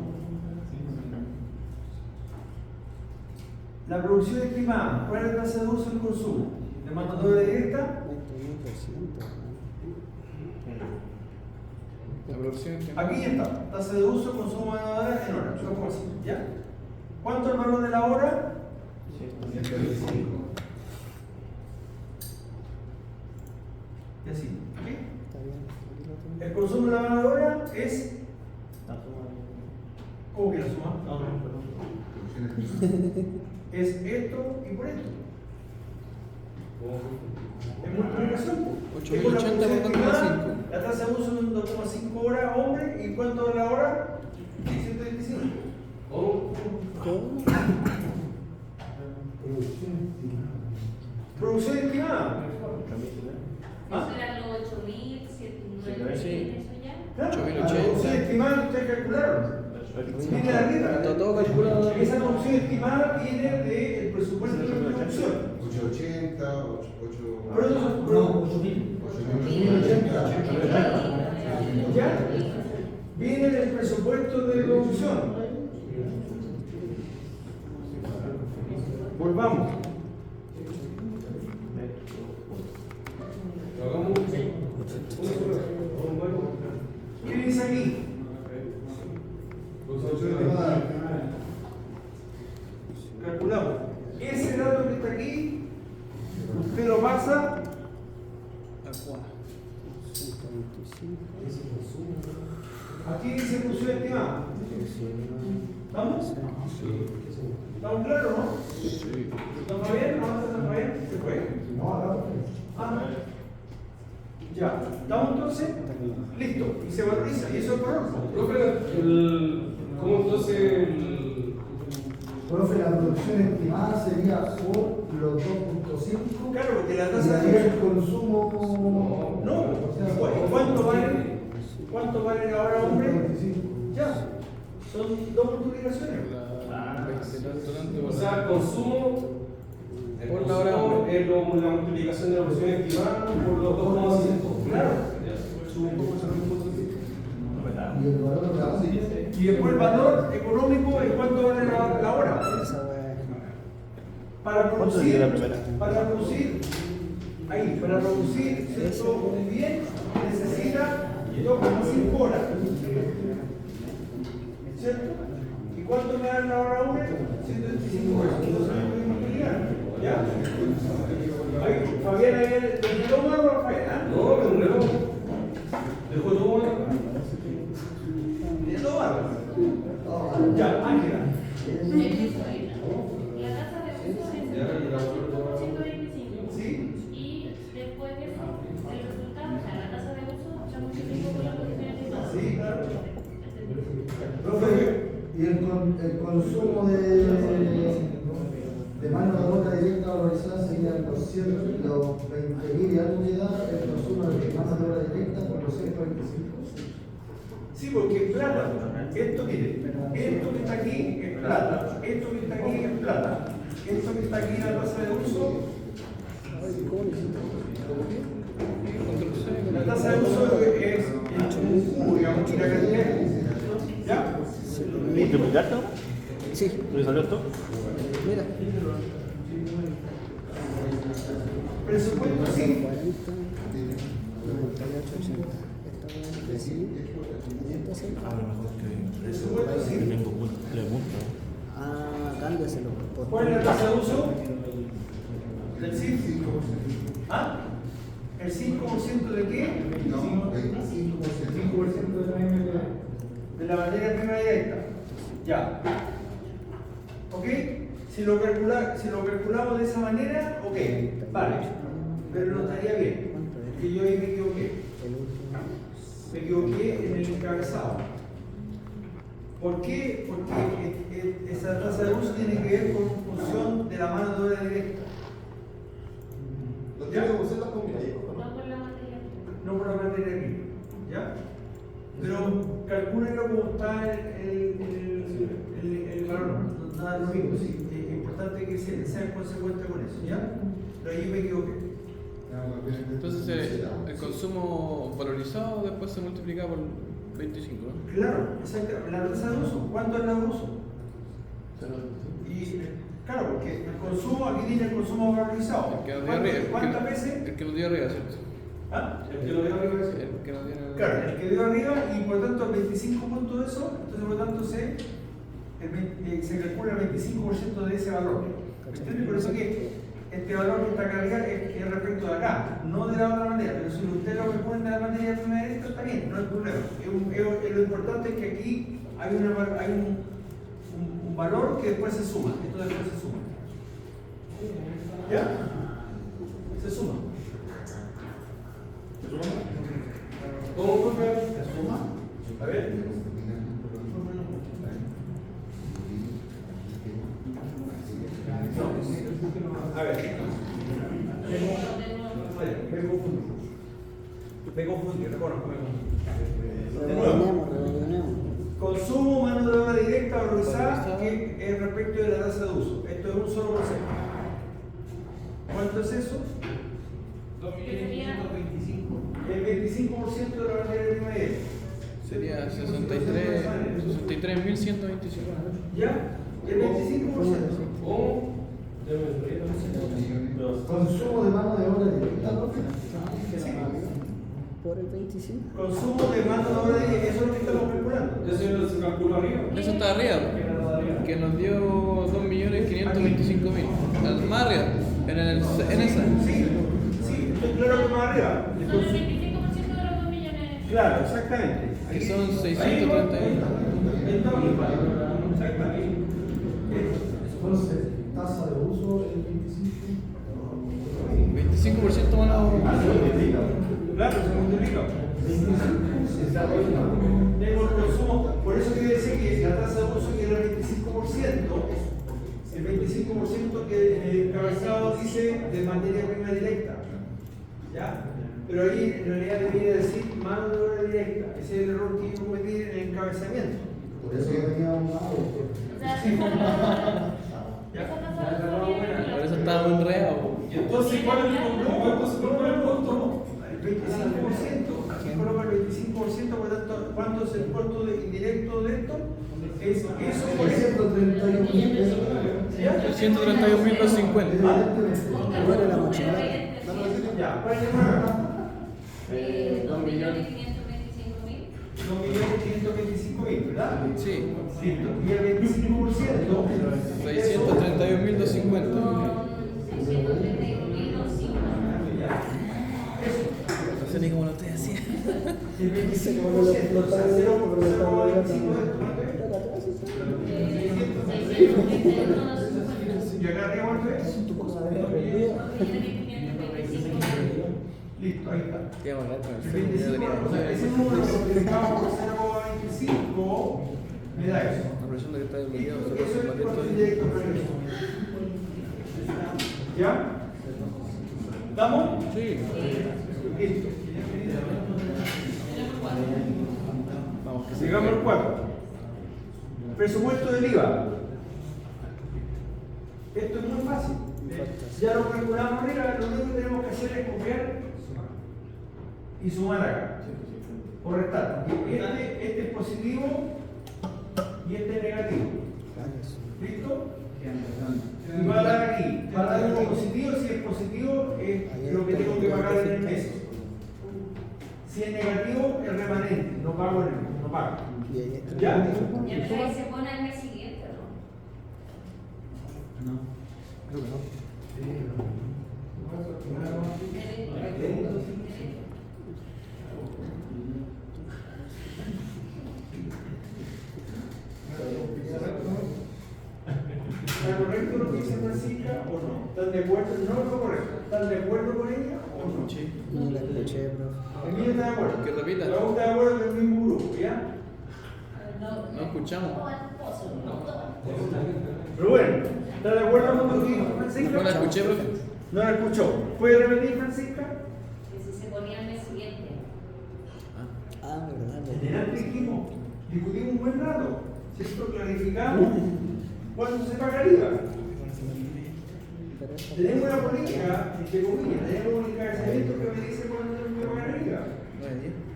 La producción estimada, ¿cuál es la tasa de uso del consumo? ¿De mano de obra directa? La producción estimada. Aquí ya está, tasa de uso, consumo de mano de obra en horas, 2,5, ¿ya? ¿Cuánto es el valor de la hora? 125. Y así, ¿ok? El consumo de la mano de obra es. ¿Cómo que la suma? No, perdón. Es esto y por esto. Es multiplicación. 8.080 por 2,5. La tasa de uso es 2,5 horas, hombre, ¿y cuánto es la hora? 125. ¿Cómo? Producción estimada. ¿Ah? Eso eran los 8.000, 7.000, Sí. eso ya. Claro, 8.080. la producción estimada ustedes calcularon. Viene de arriba. Está todo calculado. Esa producción estimada viene del presupuesto de producción. 880, 8. Pero eso es No, 8.000. 8.080. ¿Ya? Viene del presupuesto de producción. Volvamos. Lo hagamos. ¿Qué dice aquí? Calculamos. Ese dato que está aquí, usted lo pasa. Aquí dice producción estimada. ¿Estamos? ¿Estamos claros, no? Sí. ¿Estamos bien? ¿No estamos bien? ¿Se fue? Ah, ya. ¿Estamos entonces? Listo. Y se valoriza. Y eso es correcto. Profe, ¿cómo entonces Profe, la producción estimada sería por los 2.5. Claro, porque la Y tasa ahí de el consumo. No, ¿cuánto vale la hora hombre? 25. Ya, son 2 multiplicaciones. O sea, el consumo Por la hora hombre. es la multiplicación de la producción estimada por los 2,5. Claro. Y el valor de la base. Y después el valor económico es cuánto vale la hora. Esa weá. Para ¿Cuánto sería la primera? para producir ¿cierto? Un bien necesita 2,5 horas. ¿Cierto? ¿Y cuánto me da la hora hombre? 125 horas. Entonces lo voy a multiplicar. ¿Ya? Ahí, Fabián, ahí ¿te toma algo, Rafael? No, pero no. Dejó todo acá. ¿Te toma algo? Ya, Ángela. La tasa de uso es el 125. ¿Sí? Y después de eso, el resultado, o sea, la tasa de uso se multiplica por la posición estimada. Sí, claro. Profe, y el consumo de mano de obra directa valorizada serían los 20.000 y algo unidades, el consumo de mano de obra directa por los 125. Sí, porque es plata. Esto, mire, esto que está aquí es plata. Esto que está aquí es plata. Esto que está aquí, la tasa de uso. La tasa de uso es un cubo, digamos, y la cantidad. ¿Ya? ¿Multiplicaste ahora? Sí, ¿Le salió esto? mira. Presupuesto, sí. 40, 98, 80. Esta weá es de 500. A lo mejor que Presupuesto, sí. tengo tres puntos. Ah, cámbiaselo. Por ¿Cuál es la tasa de uso? Del 5%. ¿Ah? ¿El 5% de qué? No, 25%. 5% de la MPA. De la materia prima directa. Ya. ¿Ok? Si lo calculamos de esa manera, ok, vale. Pero no estaría bien. Que yo ahí me equivoqué. Me equivoqué en el encabezado. ¿Por qué? Porque esa tasa de uso tiene que ver con función de la mano de obra directa. No por la materia. No por la materia prima. ¿Ya? Pero calcúlenlo como está el valor. Nada lo mismo. Sí. Es importante que sean consecuentes con eso. ¿Ya? Pero ahí me equivoqué. Entonces el consumo valorizado después se multiplica por 25, ¿no? Claro, exacto. La tasa de uso. ¿Cuánto es la de uso? Y claro, porque el consumo, aquí tiene el consumo valorizado. El que nos dio arriba. ¿Cuántas veces? El que nos dio arriba, ¿cierto? ¿Ah? El que lo dio arriba es El que nos dio arriba. Claro, el que dio arriba y por tanto el 25 puntos de eso, entonces por tanto se calcula el 25% de ese valor. ¿Me entiendes? Por eso que este valor que está acá es respecto de acá, no de la otra manera, pero si usted lo repone de la materia prima directa está bien, no hay problema. Lo importante es que aquí hay un valor que después se suma, esto después se suma. ¿Ya? Se suma. ¿Cómo fue? ¿Se suma? A ver. A ver. Me confundí, reconozco, me confundí. De nuevo. Reordenemos. Consumo, mano de obra directa valorizada, que es respecto de la tasa de uso. Esto es un solo porcentaje. ¿Cuánto es eso? 2.125. El 25% de la materia prima directa. Sería 63.125. ¿Ya? El 25%. ¿Cómo? Consumo de mano de obra directa, profe. Por el 25. Consumo de mano de obra directa, eso es lo que estamos calculando. Eso se calcula arriba. Eso está arriba, que nos dio 2.525.000. Más arriba, en esa. Sí, estoy claro que más arriba. Son el 25% de los 2 millones. Claro, exactamente. Que son 631. Exactamente. Entonces, tasa de uso el 25. 25% mano. Claro, se multiplica. Tengo el consumo, por eso quiere decir que la tasa de uso que era el 25%, El 25% que el encabezado dice de materia prima directa. ¿Ya? Pero ahí en realidad debería decir mano de obra directa. Ese es el error que yo cometí en el encabezamiento. Por eso yo tenía un lado. O sea, Por eso estaba muy enredado. Y entonces, ¿cuál es el costo? El 25%. Aquí coloca el 25%, por lo tanto, ¿cuánto es el costo indirecto de esto? Es eso por eso. 131.250. ¿Cuál es la mochila? Ya, ¿cuál es el número? 2.525.000. 2.525.000, ¿verdad? Sí. Listo. Y el 25%. 631.250. 631.250. Ya. Eso. No sé ni cómo lo estoy haciendo. El 25%, o sea, 0,25 ¿y acá arriba cuánto es? Listo, ahí está. Qué barato. El 25, o sea, ese número multiplicado por 0,25 me da eso. La presión de que está desbloqueado, Listo, solo eso es el compartir costo todo. indirecto progreso. ¿Ya? ¿Estamos? Sí. Listo. Vamos, que Sigamos al 4. Presupuesto del IVA. Esto es muy fácil. Ya lo calculamos arriba, lo único que tenemos que hacer es copiar y sumar acá. O restar. Este es positivo y este es negativo. ¿Listo? Y va a dar aquí. Va a dar uno positivo. Si es positivo, es lo que tengo que pagar en el mes. Si es negativo, es remanente. No pago en el mes. No pago. ¿Ya? Y ahí se pone al mes siguiente, ¿no? Creo que no. ¿Está correcto lo que dice Francisca o no? ¿Están de acuerdo? No es lo correcto. ¿Están de acuerdo con ella o no? Sí. No la escuché, profe. Emilio está de acuerdo. Que repita. Raúl está de acuerdo con el mismo grupo, ¿ya? No escuchamos. Pero bueno, ¿está de acuerdo con lo que dijo Francisca? No la escuché, profe. No la escuchó. ¿Puede repetir, Francisca? Que si se ponía al mes siguiente. Ah, verdad. Delante dijimos, discutimos un buen rato, ¿cierto? Clarificamos cuándo se paga el IVA. Tenemos una política, entre comillas, tenemos un encabezamiento que me dice cuándo tenemos que pagar el IVA.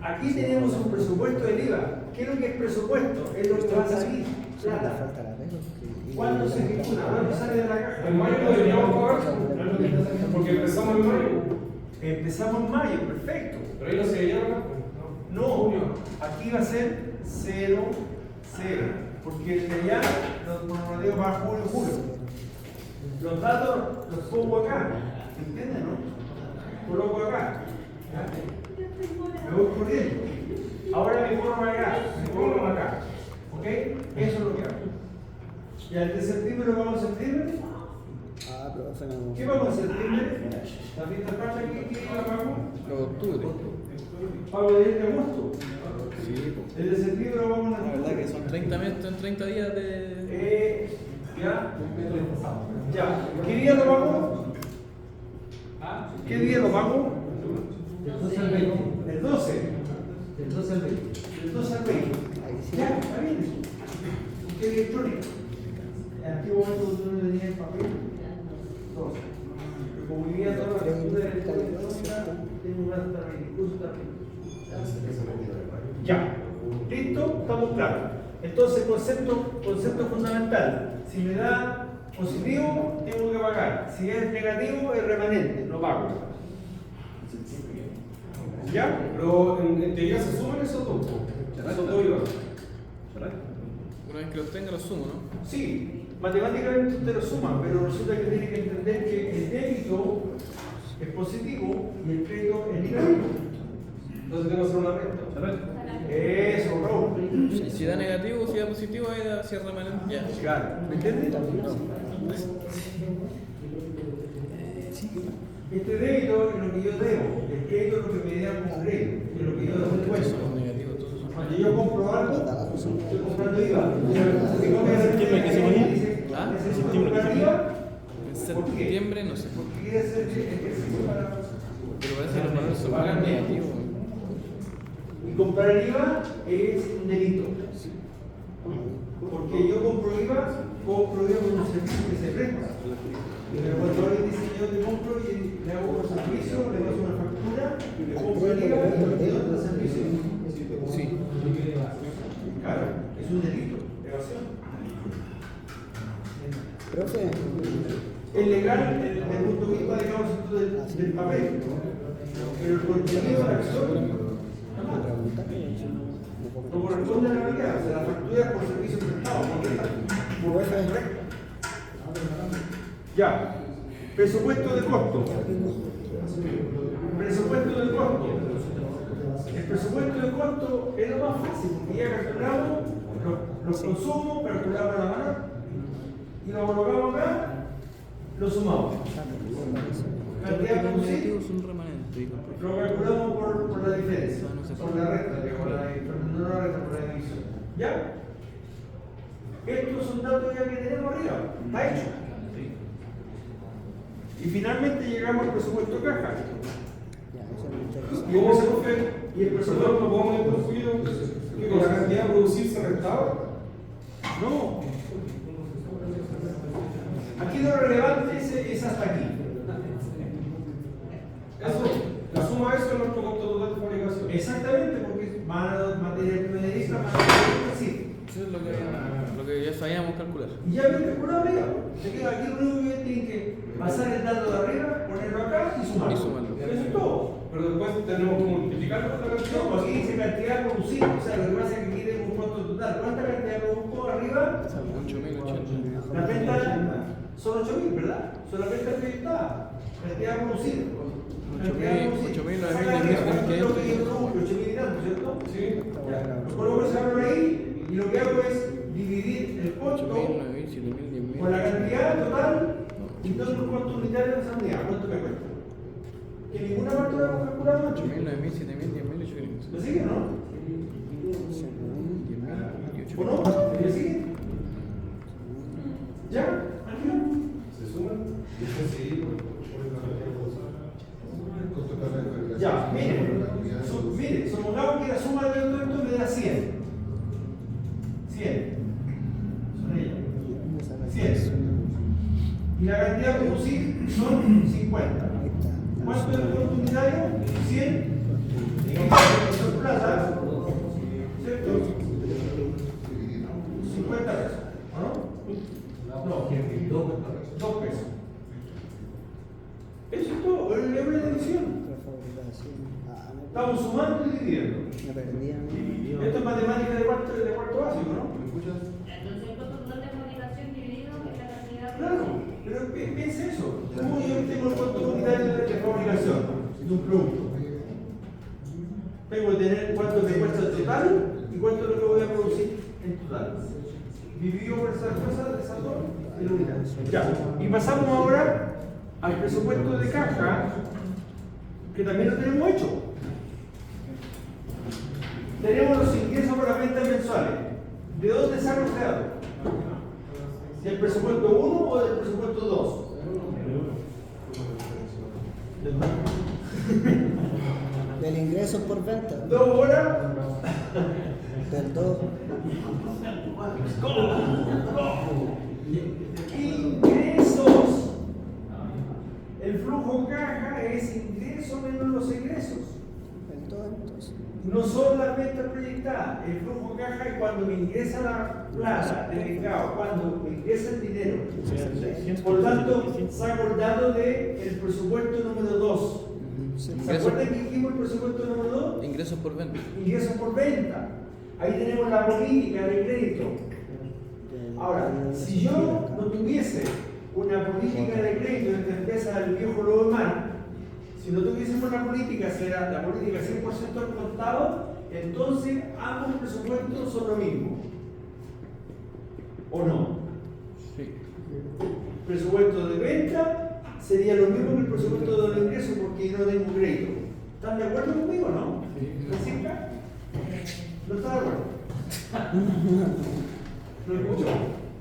Aquí tenemos un presupuesto del IVA. ¿Qué es lo que es presupuesto? Es lo que va a salir. Plata. Falta la regla. ¿Cuándo se ejecuta? ¿Cuándo sale de la caja? En mayo no deberíamos pagar, porque empezamos en mayo. Empezamos en mayo, perfecto. Pero ahí no se veía acá. No, aquí va a ser 0, 0, porque desde allá los rodeos para julio, julio. Los datos los pongo acá, ¿entienden, no? Coloco acá. Me voy corriendo. Ahora me pongo acá, me pongo acá. ¿Ok? Eso es lo que hago. ¿Y al de septiembre lo vamos a septiembre? Ah, profe, no. ¿Qué vamos a septiembre? ¿La fiesta plata aquí? ¿Qué la pagamos? Lo de octubre. Pago de agosto. Sí, po. El de septiembre lo vamos a La verdad que son 30 meses en 30 días de. ¿Ya? Ya. ¿Qué día lo pago? ¿Qué día lo pago? Del 12 al 20. El 12. Del 12 al 20. Del 12 al 20. Ya, está bien eso. ¿Qué electrónico? En aquel momento tú no tenías el papel. 12. Como vivía toda la cultura de la electrónica, tengo una curso también. Ya. ¿Listo? Estamos claros. Entonces, concepto fundamental. Si me da positivo, tengo que pagar. Si es negativo, es remanente, no pago. ¿Ya? Pero en teoría se suman esos dos. Esos dos IVA. Una vez que los tenga, los sumo, ¿no? Sí, matemáticamente usted lo suma, pero resulta que tiene que entender que el débito es positivo y el crédito es negativo. Entonces tengo que hacer una renta. Eso, Raúl. Si da negativo, si da positivo, ahí da cierre remanente. Ya. Claro, ¿me entiendes? Este débito es lo que yo debo, el crédito es lo que me da como crédito, es lo que yo descuento. Son negativos, todos son. Cuando yo compro algo, estoy comprando IVA. ¿Qué es lo que se ponía? ¿Ah? Necesito comprar IVA. En ¿Por qué? septiembre, no sé. Porque quiere hacer ejercicio para. Pero parece que los valores son más negativos. Y comprar el IVA es un delito. Porque yo compro IVA por un servicio que se presta. Pero cuando alguien dice yo te compro y le hago un servicio, le paso una factura, le compro el IVA y le doy el servicio. Sí. Claro, es un delito, evasión. Profe, Es legal desde el punto de vista, digamos, del papel. Pero el contenido de la acción no corresponde a la realidad. O sea, la factura es por servicio prestado, por esa correcta. Ya. Presupuesto de costo. Presupuesto de costo. El presupuesto de costo es lo más fácil, porque ya calculamos los consumos, calculamos la mano y lo colocamos acá, lo sumamos. Cantidad producida, un remanente. lo calculamos por la diferencia, por la recta, no la recta, por la división. ¿Ya? Estos son datos ya que tenemos arriba, está hecho. Y finalmente llegamos al presupuesto de caja. Y el presupuesto no podemos haber construido que con la cantidad de producir se restaba. No. Aquí lo relevante es hasta aquí. Eso, la suma de eso es nuestro costo total de fabricación. Exactamente, porque es materia prima directa, materia directa, sí. Eso es lo que ya sabíamos calcular. Y ya me calculado arriba. Aquí lo único que tienen que pasar el dato de arriba, ponerlo acá y sumarlo. Y sumarlo. Eso es todo. Pero después tenemos que multiplicarlo por la cantidad. No, aquí dice cantidad producida, o sea, lo que pasa es que aquí tengo un costo total. ¿Cuánta cantidad produjo arriba? 8.080. Las ventas son 8.000, ¿verdad? Son las ventas proyectadas. Cantidad producida. 8.000, 9.000, Saca arriba, ¿cuánto es lo que yo produjo? 8.000 y tanto, ¿cierto? Sí. Ya. Lo coloco ese valor ahí y lo que hago es dividir el costo 8.000, 9.000, 7.000, 10.000. por la cantidad total y todos los costos unitarios de esa unidad. ¿Cuánto me cuesta? Que ninguna parte lo hemos calculado antes. 8.000, 9.000, 7.000, 10.000, 8.000. ¿Me sigue, no? 10.000 y ¿O 8.000. no? ¿Me sigue? ¿Ya? ¿Tranquilo? Se suman y después seguir Ya, miren, supongamos que la suma de todo esto me da 100. 100. Son ellas. 100. Y la cantidad de producir son 50. ¿Cuánto es el costo unitario? 100. Son plata, ¿cierto? 50 pesos, ¿o no? No, 2 pesos. Eso es todo, el nivel de división. Estamos sumando y dividiendo. Esto es matemática de cuarto básico, ¿no? ¿Me escuchas? Entonces el costo total de fabricación dividido en la cantidad. Claro, pero piensa eso. ¿Cómo yo tengo el costo unitario de fabricación de un producto? Tengo que tener cuánto me cuesta el total y cuánto es lo que voy a producir en total. Dividido por esas cosas de esas dos y la unidad. Ya, y pasamos ahora al presupuesto de caja, que también lo tenemos hecho. Tenemos los ingresos por las ventas mensuales. ¿De dónde saco los datos? ¿Del presupuesto 1 o del presupuesto 2? Del ingreso por venta. 2 horas. Del 2. Ingresos. El flujo caja es ingreso menos los egresos. El 2 entonces. No son las ventas proyectadas. El flujo caja es cuando me ingresa la plata del mercado, cuando me ingresa el dinero. Por lo tanto, saco el dato del presupuesto número 2. ¿Se acuerdan que dijimos el presupuesto número 2? Ingresos por venta. Ingresos por venta. Ahí tenemos la política de crédito. Ahora, si yo no tuviese una política de crédito en esta empresa del viejo lobo de mar, si no tuviésemos la política 100% al contado, entonces ambos presupuestos son lo mismo. ¿O no? Sí. Presupuesto de venta sería lo mismo que el presupuesto de los ingresos porque yo no tengo crédito. ¿Están de acuerdo conmigo o no? ¿Francisca? ¿No está de acuerdo? ¿Lo escucho?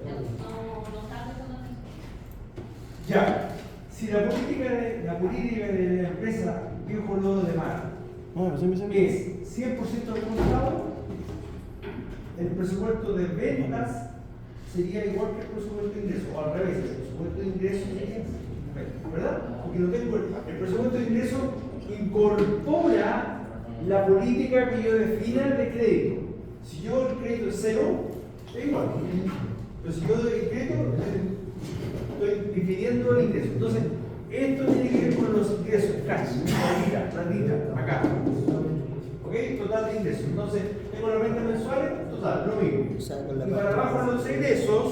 No sabe eso también. Ya, si la política de la empresa viejo lodo de mar es 100% del contado, el presupuesto de ventas sería igual que el presupuesto de ingresos, o al revés, el presupuesto de ingresos sería, ¿verdad? Porque no tengo el presupuesto de ingresos incorpora la política que yo defina de crédito. Si yo el crédito es cero, es igual. Pero si yo doy el crédito, estoy dividiendo el ingreso. Entonces, esto tiene que ver con los ingresos, cash, platita, acá. ¿Ok? Total de ingresos. Entonces, tengo las rentas mensuales, total, lo mismo. Y para abajo los egresos,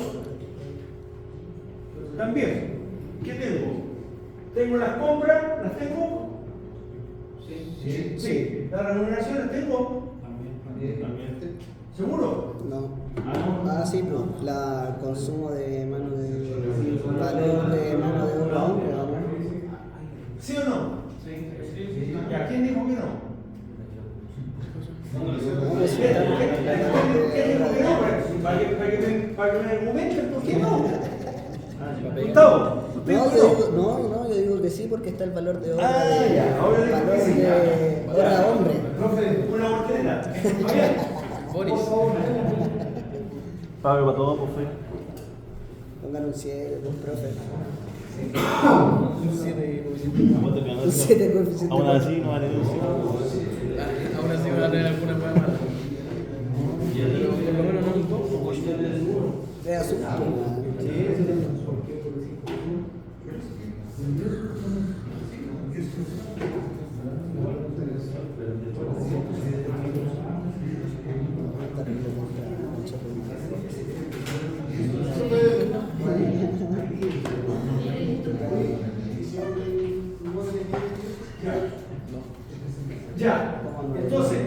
también. ¿Qué tengo? Tengo las compras, ¿las tengo? Sí. ¿Las remuneraciones tengo? También. ¿Seguro? No. Sí, pero el consumo de mano de valor de mano de obra hombre, ¿no? ¿Sí o no? Sí. ¿Y a quién dijo que no? Para que me argumenten por qué no. Gustavo, No, yo digo que sí porque está el valor de obra ahora le valor digo que sí. de obra hombre. Profe, una voltereta. Boris. Pague para todo, por favor. Pongan un 7, un profe. Un 7 coeficiente. Un 7 coeficiente. Aún así no va a tener un 7. Aún así van a tener alguna cosa mala. Pero por lo menos no un poco. Es azul. Ya, entonces,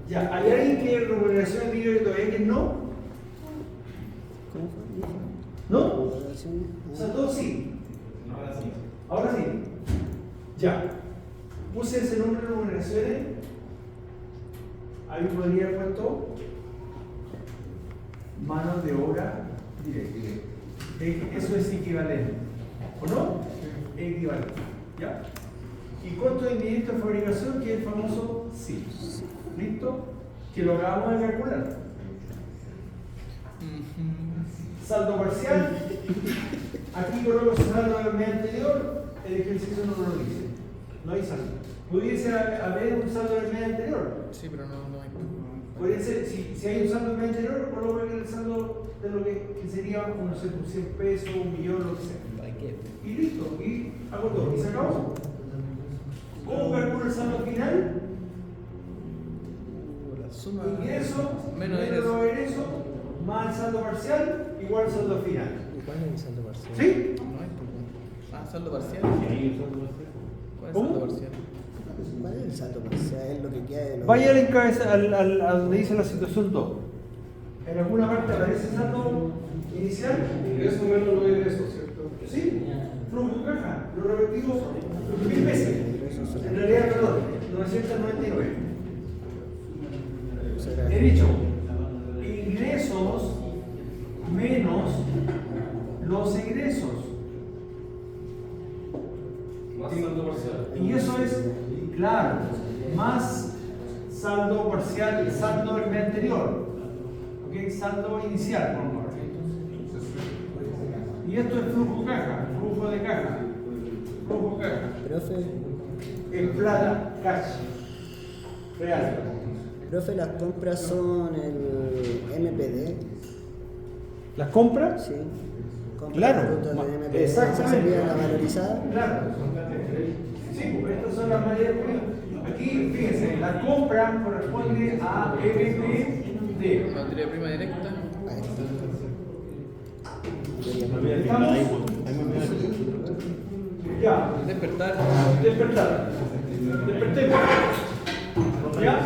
¿hay alguien que remuneración diga que todavía que no? ¿No? O sea, todos sí. Ahora sí. Ya. Puse ese nombre de remuneraciones. Ahí podría haber puesto mano de obra directa. Eso es equivalente. ¿O no? Equivalente. ¿Ya? Y costo de indirecto de fabricación, que es el famoso sí. ¿Listo? Que lo acabamos de calcular. Saldo parcial. Aquí coloco saldo del mes anterior. El ejercicio no lo dice. No hay saldo. ¿Pudiese haber un saldo del mes anterior? Sí, pero no hay. Puede ser, si hay un saldo del mes anterior, coloco el saldo de lo que sería, no sé, 100 pesos, 1 millón, lo que sea. Y listo, y hago todo, y se acabó. ¿Cómo calculo el saldo final? La suma. Ingreso, menos los egresos, más el saldo parcial, igual al saldo final. ¿Cuál es el saldo parcial? ¿Sí? No hay. Saldo parcial. ¿Cuál es el ¿Cómo? saldo parcial? ¿Cuál es el saldo parcial? Es lo que queda de los... Vaya a donde dice la situación 2. En alguna parte aparece el saldo inicial. Ingreso menos los egresos, ¿cierto? ¿Sí? Flujo de caja. Lo repetimos 1000 veces. En realidad, perdón, 999. He dicho, ingresos menos los egresos. Más saldo parcial. Y eso es, claro, más saldo parcial, saldo del mes anterior. ¿Ok? Saldo inicial, por favor. Y esto es flujo caja, flujo de caja. Flujo caja. Profe, En plata, cash. Real. profe, las compras son el MPD. ¿Las compras? Sí. Compras Claro. de productos de MPD. Exactamente. ¿Esa sería la valorizada? Claro. Sí, pues estas son las maneras. Aquí, fíjense, la compra corresponde a MPD. Materia prima directa. Ahí está. ¿Estamos? Ya. Despertar. Despertar. Despertemos. ¿Ya?